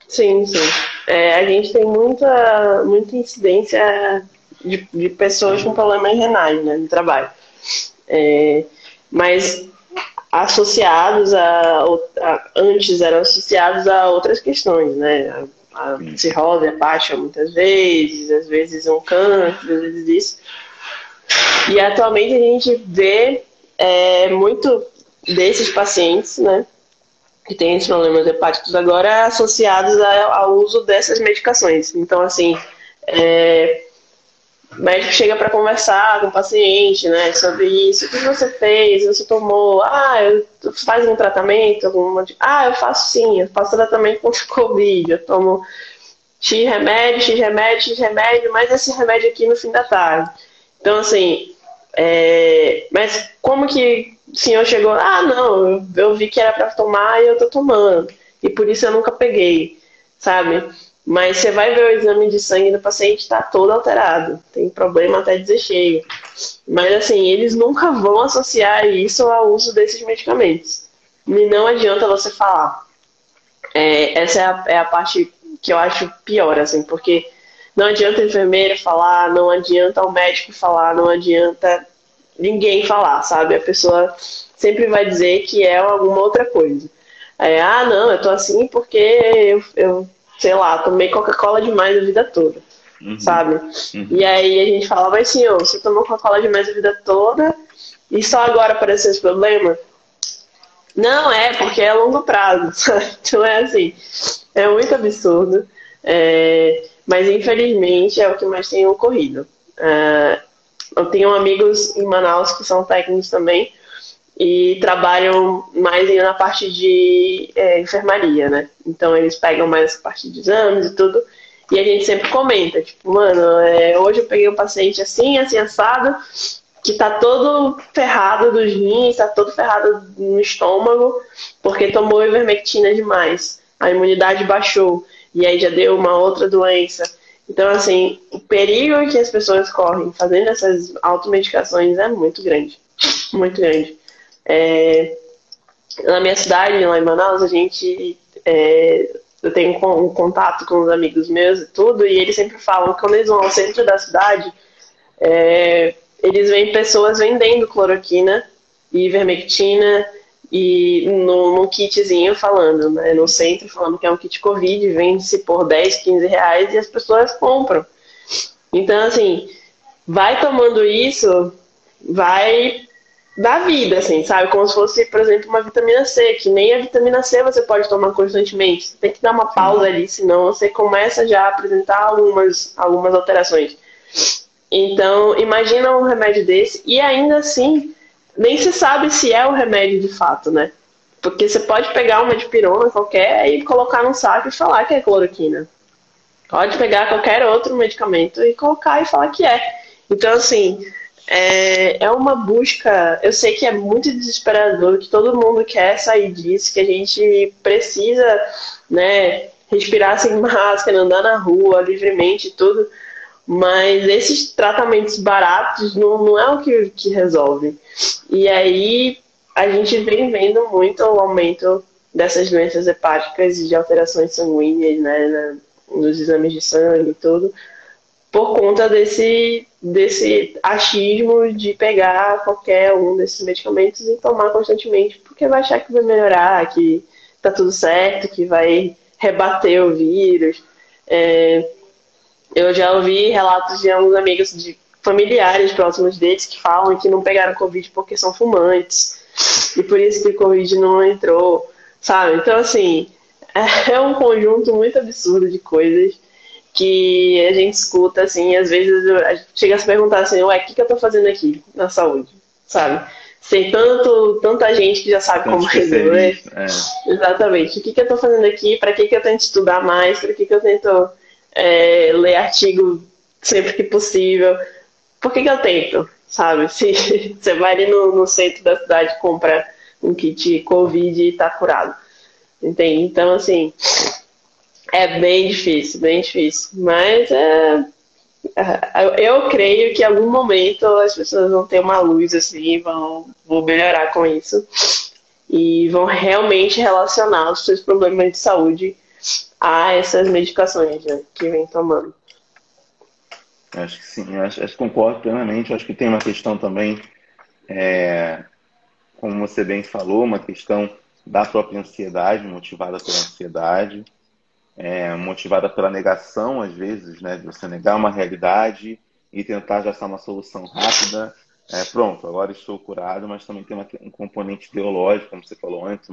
Sim, sim. A gente tem muita incidência de pessoas com problemas renais, né, no trabalho. Mas associados antes eram associados a outras questões, né? A cirrose hepática muitas vezes, às vezes um câncer, às vezes isso. E atualmente a gente vê muito desses pacientes, né, que têm esses problemas hepáticos agora associados ao uso dessas medicações. Então, assim, o médico chega para conversar com o paciente, né, sobre isso. O que você fez? Você tomou? Faz um tratamento? Eu faço sim, eu faço tratamento contra o Covid. Eu tomo X remédio, mas esse remédio aqui no fim da tarde. Então, assim, mas como que o senhor chegou? Não, eu vi que era para tomar e eu tô tomando. E por isso eu nunca peguei, sabe? Mas você vai ver o exame de sangue do paciente, está todo alterado. Tem problema até dizer cheio. Mas, assim, eles nunca vão associar isso ao uso desses medicamentos. E não adianta você falar. Essa é a parte que eu acho pior, assim, porque não adianta a enfermeira falar, não adianta o médico falar, não adianta ninguém falar, sabe? A pessoa sempre vai dizer que é alguma outra coisa. Não, eu tô assim porque eu sei lá, tomei Coca-Cola demais a vida toda, sabe? E aí a gente fala, mas senhor, você tomou Coca-Cola demais a vida toda e só agora apareceu esse problema? Não, porque é a longo prazo, sabe? Então é assim, é muito absurdo, mas infelizmente é o que mais tem ocorrido. Eu tenho amigos em Manaus que são técnicos também e trabalham mais na parte de enfermaria, né? Então eles pegam mais essa parte de exames e tudo. E a gente sempre comenta, tipo, mano, hoje eu peguei um paciente assim, assim, assado, que tá todo ferrado dos rins, tá todo ferrado no estômago, porque tomou ivermectina demais. A imunidade baixou, e aí já deu uma outra doença. Então, assim, o perigo que as pessoas correm fazendo essas automedicações é muito grande. Muito grande. Na minha cidade, lá em Manaus, eu tenho um contato com os amigos meus e tudo, e eles sempre falam que quando eles vão ao centro da cidade, eles veem pessoas vendendo cloroquina e ivermectina e no kitzinho falando, né, no centro falando que é um kit Covid, vende-se por 10, 15 reais e as pessoas compram. Então, assim, vai tomando isso, vai da vida, assim, sabe? Como se fosse, por exemplo, uma vitamina C, que nem a vitamina C você pode tomar constantemente. Você tem que dar uma pausa ali, senão você começa já a apresentar algumas alterações. Então, imagina um remédio desse, e ainda assim, nem se sabe se é o remédio de fato, né? Porque você pode pegar uma dipirona qualquer e colocar num saco e falar que é cloroquina. Pode pegar qualquer outro medicamento e colocar e falar que é. Então, assim, é uma busca. Eu sei que é muito desesperador, que todo mundo quer sair disso, que a gente precisa, né, respirar sem máscara, andar na rua livremente e tudo. Mas esses tratamentos baratos não é o que resolve. E aí a gente vem vendo muito o aumento dessas doenças hepáticas e de alterações sanguíneas, né, nos exames de sangue e tudo, por conta desse achismo de pegar qualquer um desses medicamentos e tomar constantemente, porque vai achar que vai melhorar, que tá tudo certo, que vai rebater o vírus. Eu já ouvi relatos de alguns amigos, de familiares próximos deles, que falam que não pegaram Covid porque são fumantes. E por isso que o Covid não entrou, sabe? Então, assim, é um conjunto muito absurdo de coisas que a gente escuta, assim, às vezes a gente chega a se perguntar assim, ué, o que eu tô fazendo aqui na saúde, sabe? Tem tanta gente que já sabe como resolver. Exatamente. O que eu tô fazendo aqui? Para que eu tento estudar mais? Para que eu tento ler artigo sempre que possível? Por que eu tento, sabe? Se você vai ali no centro da cidade e compra um kit Covid e tá curado. Entende? Então, assim, é bem difícil, bem difícil. Mas eu creio que em algum momento as pessoas vão ter uma luz assim, vão melhorar com isso e vão realmente relacionar os seus problemas de saúde a essas medicações, né, que vem tomando. Acho que sim, acho que concordo plenamente. Acho que tem uma questão também, como você bem falou, uma questão da própria ansiedade, motivada pela ansiedade, motivada pela negação, às vezes, né, de você negar uma realidade e tentar já achar uma solução rápida. Pronto, agora estou curado, mas também tem um componente ideológico, como você falou antes,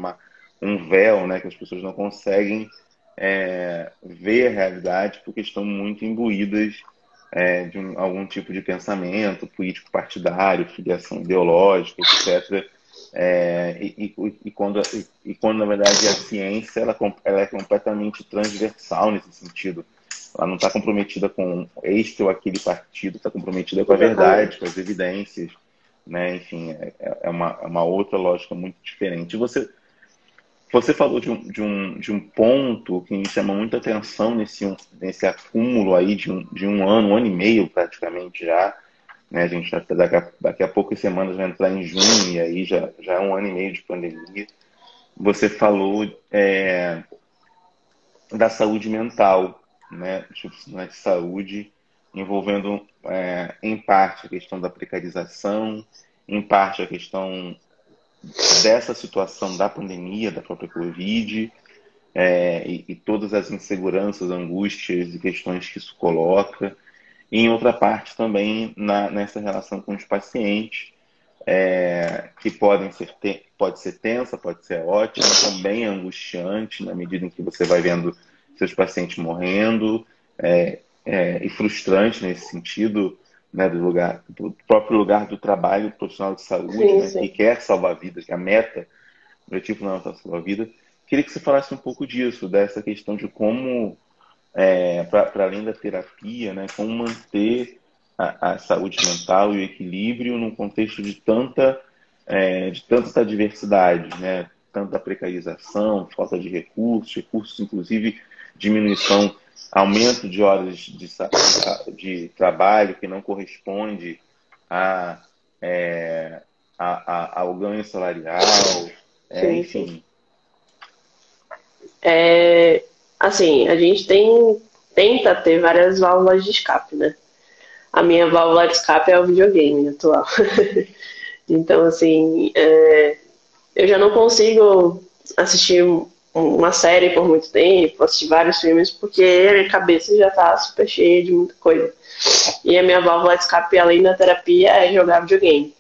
um véu, né, que as pessoas não conseguem ver a realidade porque estão muito imbuídas de algum tipo de pensamento político partidário, filiação ideológica, etc. Quando na verdade a ciência ela é completamente transversal nesse sentido. Ela não está comprometida com este ou aquele partido, está comprometida com a verdade, com as evidências, né? Enfim, é uma outra lógica muito diferente. Você falou de um ponto que me chama muita atenção nesse acúmulo aí de um ano e meio praticamente já, né? A gente daqui a poucas semanas vai entrar em junho e aí já é um ano e meio de pandemia. Você falou da saúde mental, né? Dos profissionais de saúde, envolvendo em parte a questão da precarização, em parte a questão dessa situação da pandemia, da própria Covid, e todas as inseguranças, angústias e questões que isso coloca. E em outra parte também nessa relação com os pacientes, que pode ser tensa, pode ser ótima, também angustiante, na medida em que você vai vendo seus pacientes morrendo, e frustrante nesse sentido, né, do próprio lugar do trabalho do profissional de saúde, sim, né, que quer salvar vidas, que a meta, o objetivo não é salvar vidas. Queria que você falasse um pouco disso, dessa questão de como, para além da terapia, né, como manter a saúde mental e o equilíbrio num contexto de tanta diversidade, né, tanta precarização, falta de recursos, inclusive diminuição, aumento de horas de trabalho que não corresponde ao ganho salarial, enfim. Assim, a gente tenta ter várias válvulas de escape, né? A minha válvula de escape é o videogame atual. Então, assim, eu já não consigo assistir uma série por muito tempo, assistir vários filmes, porque a minha cabeça já tá super cheia de muita coisa. E a minha válvula de escape, além da terapia, é jogar videogame.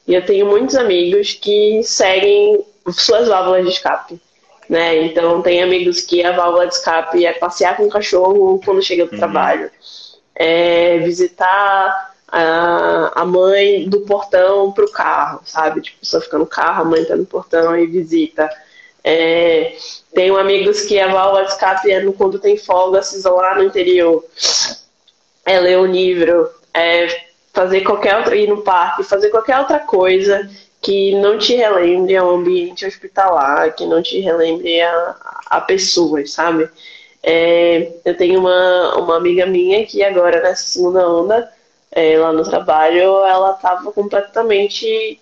E eu tenho muitos amigos que seguem suas válvulas de escape, né? Então, tem amigos que a válvula de escape é passear com o cachorro quando chega do trabalho, visitar a mãe do portão pro carro, sabe? Tipo, a pessoa fica no carro, a mãe tá no portão e visita. Tenho amigos que a válvula de escape é quando tem folga, se isolar no interior, ler um livro, ir no parque, fazer qualquer outra coisa que não te relembre ao ambiente hospitalar, que não te relembre a pessoas, sabe? Eu tenho uma amiga minha que agora, nessa segunda onda, lá no trabalho, ela estava completamente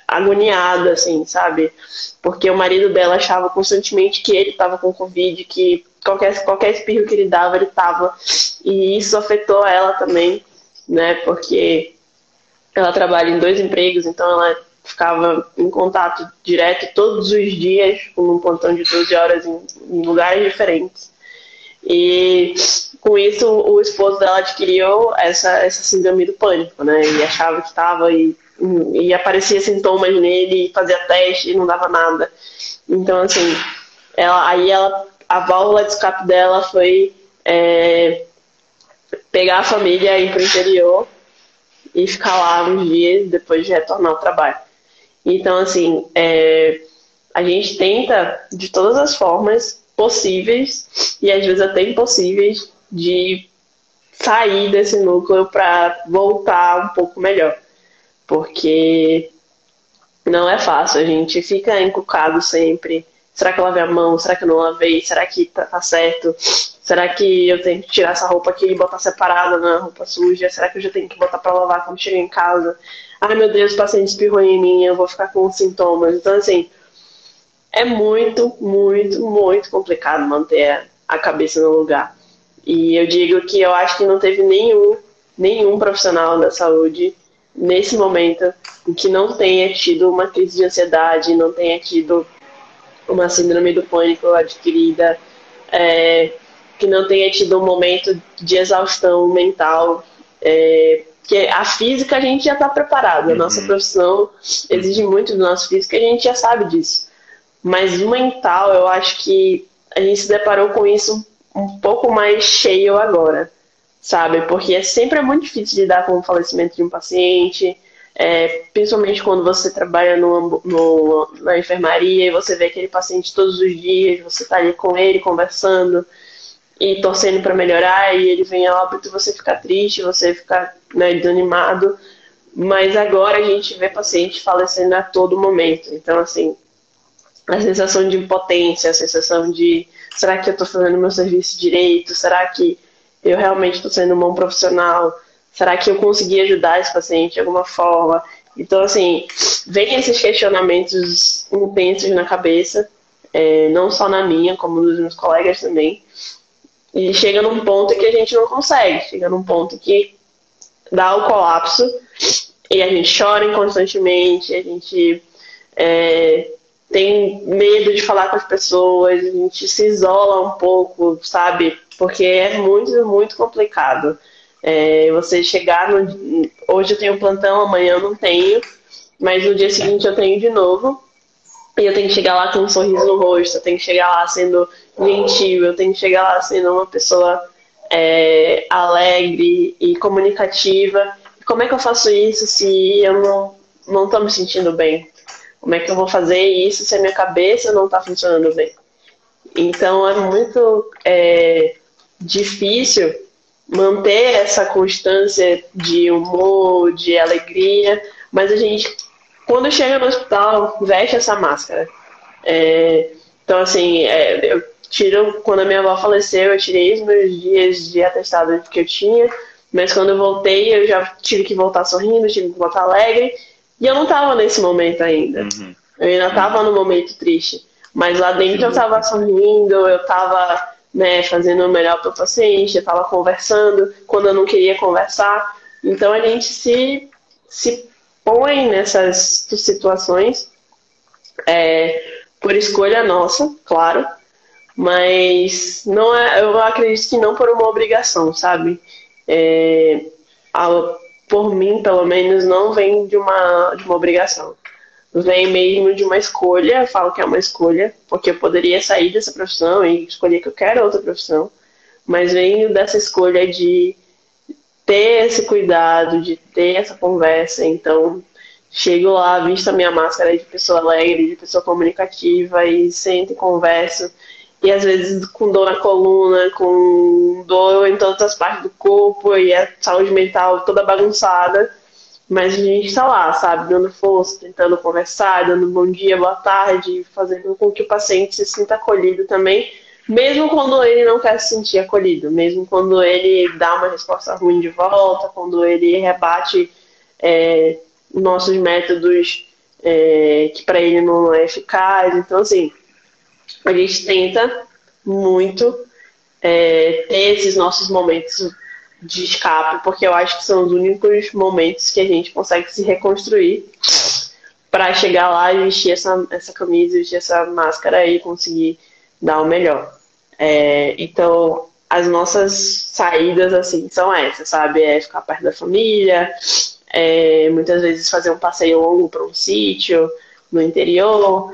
agoniada, assim, sabe? Porque o marido dela achava constantemente que ele estava com Covid, que qualquer espirro que ele dava, ele tava. E isso afetou ela também, né? Porque ela trabalha em 2 empregos, então ela ficava em contato direto todos os dias, com um plantão de 12 horas em lugares diferentes. E com isso o esposo dela adquiriu essa síndrome do pânico, né? E achava que estava e aparecia sintomas nele, fazia teste e não dava nada. Então, assim, a válvula de escape dela foi pegar a família e ir pro interior e ficar lá uns dias depois de retornar ao trabalho. Então, assim, a gente tenta de todas as formas possíveis e às vezes até impossíveis de sair desse núcleo para voltar um pouco melhor. Porque não é fácil, a gente fica encucado sempre. Será que eu lavei a mão? Será que eu não lavei? Será que tá certo? Será que eu tenho que tirar essa roupa aqui e botar separada na roupa suja? Será que eu já tenho que botar para lavar quando chegar em casa? Ai, meu Deus, o paciente espirrou em mim, eu vou ficar com sintomas. Então, assim, é muito, muito, muito complicado manter a cabeça no lugar. E eu digo que eu acho que não teve nenhum profissional da saúde nesse momento em que não tenha tido uma crise de ansiedade, não tenha tido uma síndrome do pânico adquirida, que não tenha tido um momento de exaustão mental, que a física a gente já está preparado, a nossa profissão exige muito do nosso físico e a gente já sabe disso. Mas o mental, eu acho que a gente se deparou com isso um pouco mais cheio agora, sabe? Porque sempre é muito difícil lidar com o falecimento de um paciente, principalmente quando você trabalha na enfermaria e você vê aquele paciente todos os dias, você está ali com ele conversando e torcendo para melhorar, e ele vem a óbito e você fica triste, você fica, né, desanimado. Mas agora a gente vê paciente falecendo a todo momento. Então, assim, a sensação de impotência, a sensação de será que eu estou fazendo meu serviço direito? Será que eu realmente estou sendo um bom profissional? Será que eu consegui ajudar esse paciente de alguma forma? Então, assim, vem esses questionamentos intensos na cabeça, não só na minha, como dos meus colegas também. E chega num ponto que a gente não consegue. Chega num ponto que dá o colapso e a gente chora constantemente, a gente tem medo de falar com as pessoas, a gente se isola um pouco, sabe? Porque é muito, muito complicado. Você chegar no... Hoje eu tenho plantão, amanhã eu não tenho, mas no dia seguinte eu tenho de novo. E eu tenho que chegar lá com um sorriso no rosto, eu tenho que chegar lá sendo gentil, eu tenho que chegar lá sendo uma pessoa alegre e comunicativa. Como é que eu faço isso se eu não tô me sentindo bem? Como é que eu vou fazer isso se a minha cabeça não está funcionando bem? Então é muito difícil manter essa constância de humor, de alegria, mas a gente, quando chega no hospital, veste essa máscara. Então, assim, eu tiro, quando a minha avó faleceu, eu tirei os meus dias de atestado que eu tinha, mas quando eu voltei, eu já tive que voltar sorrindo, tive que voltar alegre, e eu não estava nesse momento ainda. Eu ainda estava no momento triste. Mas lá dentro eu estava sorrindo, eu estava, né, fazendo o melhor para o paciente, eu estava conversando quando eu não queria conversar. Então a gente se põe nessas situações por escolha nossa, claro, mas não eu acredito que não por uma obrigação, sabe? Por mim, pelo menos, não vem de uma obrigação. Vem mesmo de uma escolha, eu falo que é uma escolha, porque eu poderia sair dessa profissão e escolher que eu quero outra profissão, mas vem dessa escolha de ter esse cuidado, de ter essa conversa. Então, chego lá, visto a minha máscara de pessoa alegre, de pessoa comunicativa, e sento e converso, e às vezes com dor na coluna, com dor em todas as partes do corpo, e a saúde mental toda bagunçada. Mas a gente está lá, sabe, dando força, tentando conversar, dando bom dia, boa tarde, fazendo com que o paciente se sinta acolhido também, mesmo quando ele não quer se sentir acolhido, mesmo quando ele dá uma resposta ruim de volta, quando ele rebate nossos métodos que para ele não é eficaz. Então, assim, a gente tenta muito ter esses nossos momentos de escape, porque eu acho que são os únicos momentos que a gente consegue se reconstruir para chegar lá e vestir essa camisa, vestir essa máscara e conseguir dar o melhor. Então, as nossas saídas, assim, são essas, sabe? Ficar perto da família, muitas vezes fazer um passeio longo para um sítio no interior.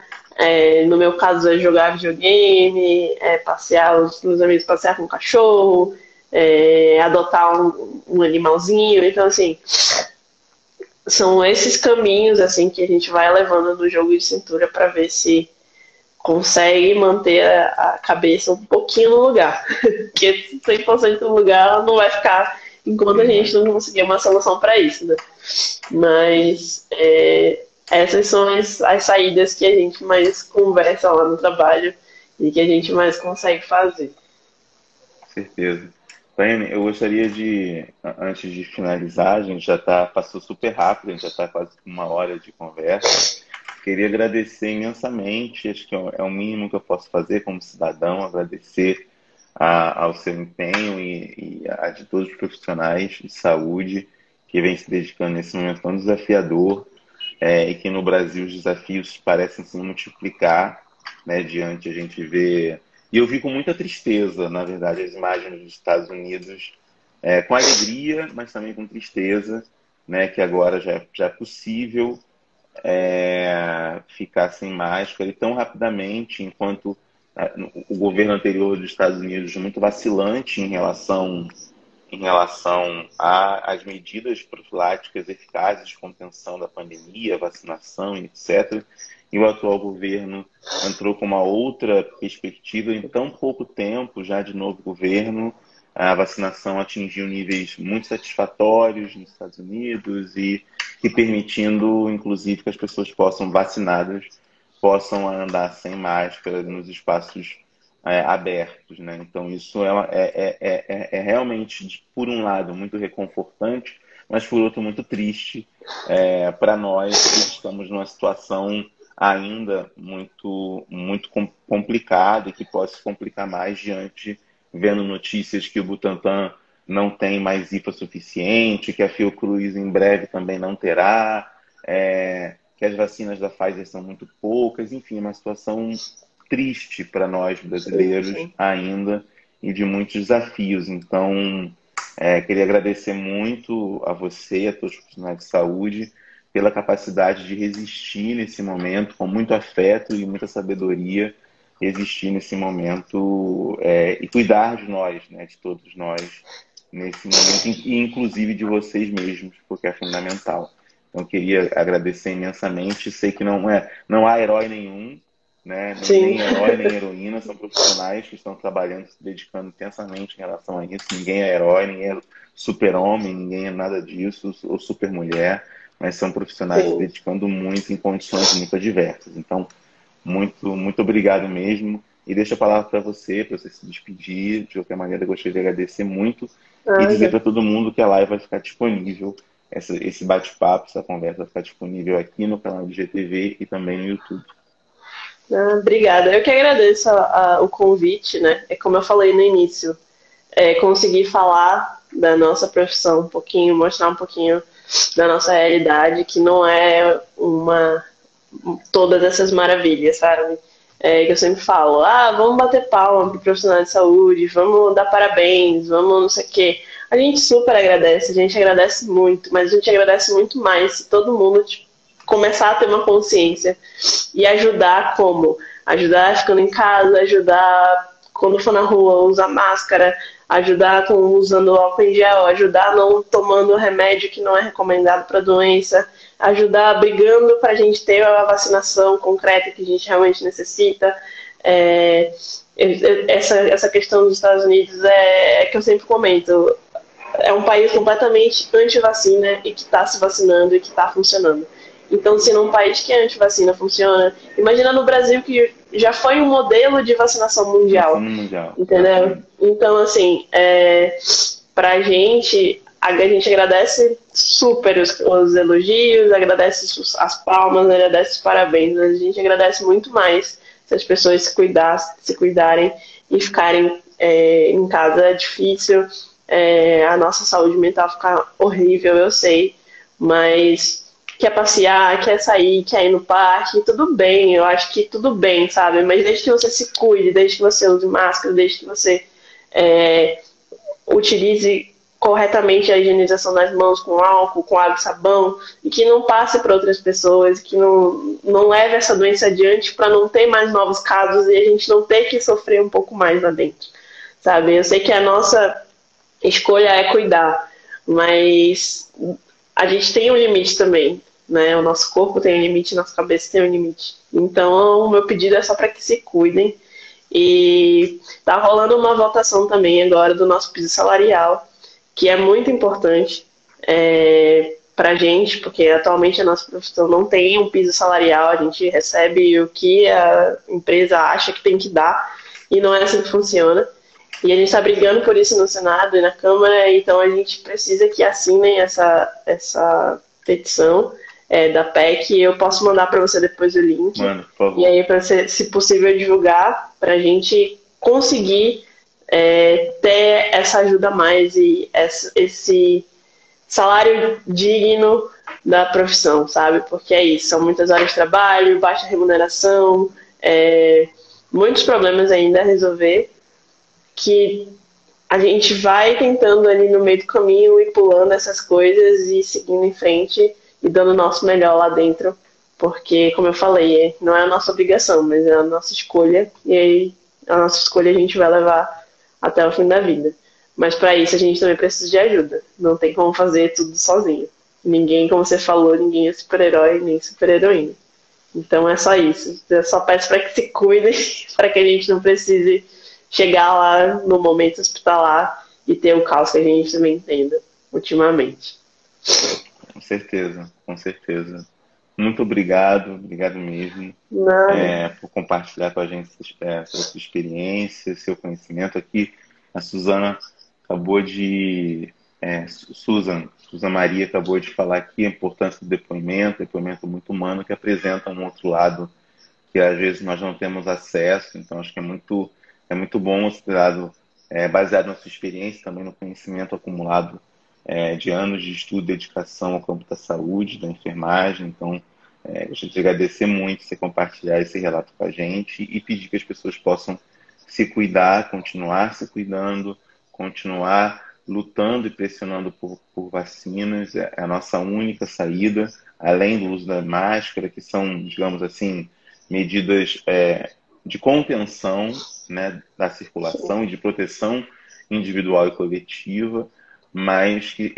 No meu caso, é jogar videogame, passear, os meus amigos passear com o cachorro. adotar um animalzinho. Então, assim, são esses caminhos assim que a gente vai levando no jogo de cintura para ver se consegue manter a cabeça um pouquinho no lugar. Porque 100% no lugar não vai ficar enquanto a gente não conseguir uma solução para isso, né? Mas essas são as saídas que a gente mais conversa lá no trabalho e que a gente mais consegue fazer. Certeza. Taiane, eu gostaria de, antes de finalizar, a gente passou super rápido, a gente já está quase com 1 hora de conversa. Queria agradecer imensamente, acho que é o mínimo que eu posso fazer como cidadão, agradecer ao seu empenho e a de todos os profissionais de saúde que vêm se dedicando nesse momento tão desafiador, e que no Brasil os desafios parecem se multiplicar, né, diante a gente vê... E eu vi com muita tristeza, na verdade, as imagens dos Estados Unidos, com alegria, mas também com tristeza, né, que agora já é possível ficar sem máscara e tão rapidamente, enquanto o governo anterior dos Estados Unidos muito vacilante em relação às medidas profiláticas eficazes de contenção da pandemia, vacinação, etc. E o atual governo entrou com uma outra perspectiva em tão pouco tempo, já de novo governo. A vacinação atingiu níveis muito satisfatórios nos Estados Unidos e permitindo, inclusive, que as pessoas vacinadas possam andar sem máscara nos espaços abertos, né? Então, isso é realmente, por um lado, muito reconfortante, mas, por outro, muito triste para nós que estamos numa situação ainda muito, muito complicada e que pode se complicar mais vendo notícias que o Butantan não tem mais IFA suficiente, que a Fiocruz em breve também não terá, que as vacinas da Pfizer são muito poucas, enfim, uma situação triste para nós brasileiros ainda e de muitos desafios. Então, queria agradecer muito a você, a todos os profissionais de saúde, pela capacidade de resistir nesse momento, com muito afeto e muita sabedoria, existir nesse momento e cuidar de nós, né, de todos nós, nesse momento, e inclusive de vocês mesmos, porque é fundamental. Então, queria agradecer imensamente. Sei que não há herói nenhum, né, nem herói nem heroína, são profissionais que estão trabalhando, se dedicando intensamente em relação a isso. Ninguém é herói, ninguém é super-homem, ninguém é nada disso, ou super-mulher, mas são profissionais se dedicando muito em condições muito adversas. Então, muito, muito obrigado mesmo. E deixo a palavra para você se despedir. De qualquer maneira, eu gostaria de agradecer muito e dizer para todo mundo que a live vai ficar disponível, esse bate-papo, essa conversa vai ficar disponível aqui no canal do GTV e também no YouTube. Obrigada. Eu que agradeço o convite, né? Como eu falei no início, conseguir falar da nossa profissão um pouquinho, mostrar um pouquinho da nossa realidade, que não é todas essas maravilhas, sabe? Que eu sempre falo, vamos bater palma pro profissional de saúde, vamos dar parabéns, vamos não sei o quê. A gente super agradece, a gente agradece muito, mas a gente agradece muito mais se todo mundo começar a ter uma consciência e ajudar como? Ajudar ficando em casa, ajudar quando for na rua, usar máscara, ajudar usando álcool em gel, ajudar não tomando remédio que não é recomendado para a doença, ajudar brigando para a gente ter a vacinação concreta que a gente realmente necessita. Essa questão dos Estados Unidos que eu sempre comento, é um país completamente anti-vacina e que está se vacinando e que está funcionando. Então, se num país que é anti-vacina funciona, imagina no Brasil, que já foi um modelo de vacinação mundial. Entendeu? Então, assim, pra gente, a gente agradece super os elogios, agradece as palmas, agradece os parabéns. A gente agradece muito mais se as pessoas se cuidarem e ficarem em casa. É difícil, a nossa saúde mental fica horrível, eu sei, mas quer passear, quer sair, quer ir no parque, tudo bem, eu acho que tudo bem, sabe? Mas desde que você se cuide, desde que você use máscara, desde que você utilize corretamente a higienização das mãos com álcool, com água e sabão, e que não passe para outras pessoas, que não leve essa doença adiante para não ter mais novos casos e a gente não ter que sofrer um pouco mais lá dentro, sabe? Eu sei que a nossa escolha é cuidar, mas a gente tem um limite também, né? O nosso corpo tem um limite, nossa cabeça tem um limite. Então, o meu pedido é só para que se cuidem. E tá rolando uma votação também agora do nosso piso salarial, que é muito importante para a gente, porque atualmente a nossa profissão não tem um piso salarial, a gente recebe o que a empresa acha que tem que dar, e não é assim que funciona. E a gente está brigando por isso no Senado e na Câmara, então a gente precisa que assinem essa petição da PEC. Eu posso mandar para você depois o link. Mano, por favor. E aí, para você, se possível, divulgar, para a gente conseguir ter essa ajuda a mais e esse salário digno da profissão, sabe? Porque é isso, são muitas horas de trabalho, baixa remuneração, muitos problemas ainda a resolver, que a gente vai tentando ali no meio do caminho e pulando essas coisas e seguindo em frente e dando o nosso melhor lá dentro, porque, como eu falei, não é a nossa obrigação, mas é a nossa escolha, e aí a nossa escolha a gente vai levar até o fim da vida. Mas para isso a gente também precisa de ajuda, não tem como fazer tudo sozinho. Ninguém, como você falou, ninguém é super-herói nem super-heroína. Então é só isso, eu só peço para que se cuidem, para que a gente não precise chegar lá no momento hospitalar e ter o caos que a gente também entenda ultimamente. Com certeza, com certeza. Muito obrigado mesmo por compartilhar com a gente sua experiência, seu conhecimento aqui. A Suzana acabou de... Susan Maria acabou de falar aqui a importância do depoimento muito humano, que apresenta um outro lado que às vezes nós não temos acesso. Então acho que é muito bom esse lado, baseado na sua experiência, também no conhecimento acumulado de anos de estudo e dedicação ao campo da saúde, da enfermagem. Então, gostaria de agradecer muito você compartilhar esse relato com a gente e pedir que as pessoas possam se cuidar, continuar se cuidando, continuar lutando e pressionando por vacinas. É a nossa única saída, além do uso da máscara, que são, digamos assim, medidas de contenção, né, da circulação e de proteção individual e coletiva, mas que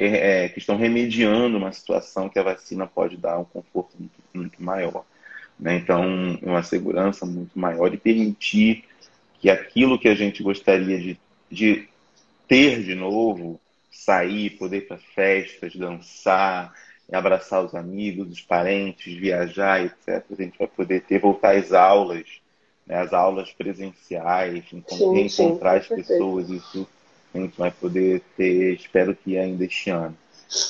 estão remediando uma situação que a vacina pode dar um conforto muito maior, né? Então, uma segurança muito maior e permitir que aquilo que a gente gostaria de ter de novo, sair, poder ir para festas, dançar, abraçar os amigos, os parentes, viajar, etc. A gente vai poder voltar às aulas, né, as aulas presenciais, encontrar as pessoas, isso a gente vai poder ter, espero que ainda este ano.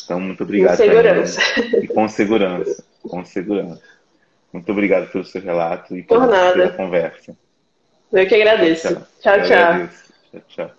Então, muito obrigado. Com segurança. E com segurança. Muito obrigado pelo seu relato e pela conversa. Eu que agradeço. Tchau. Agradeço. Tchau.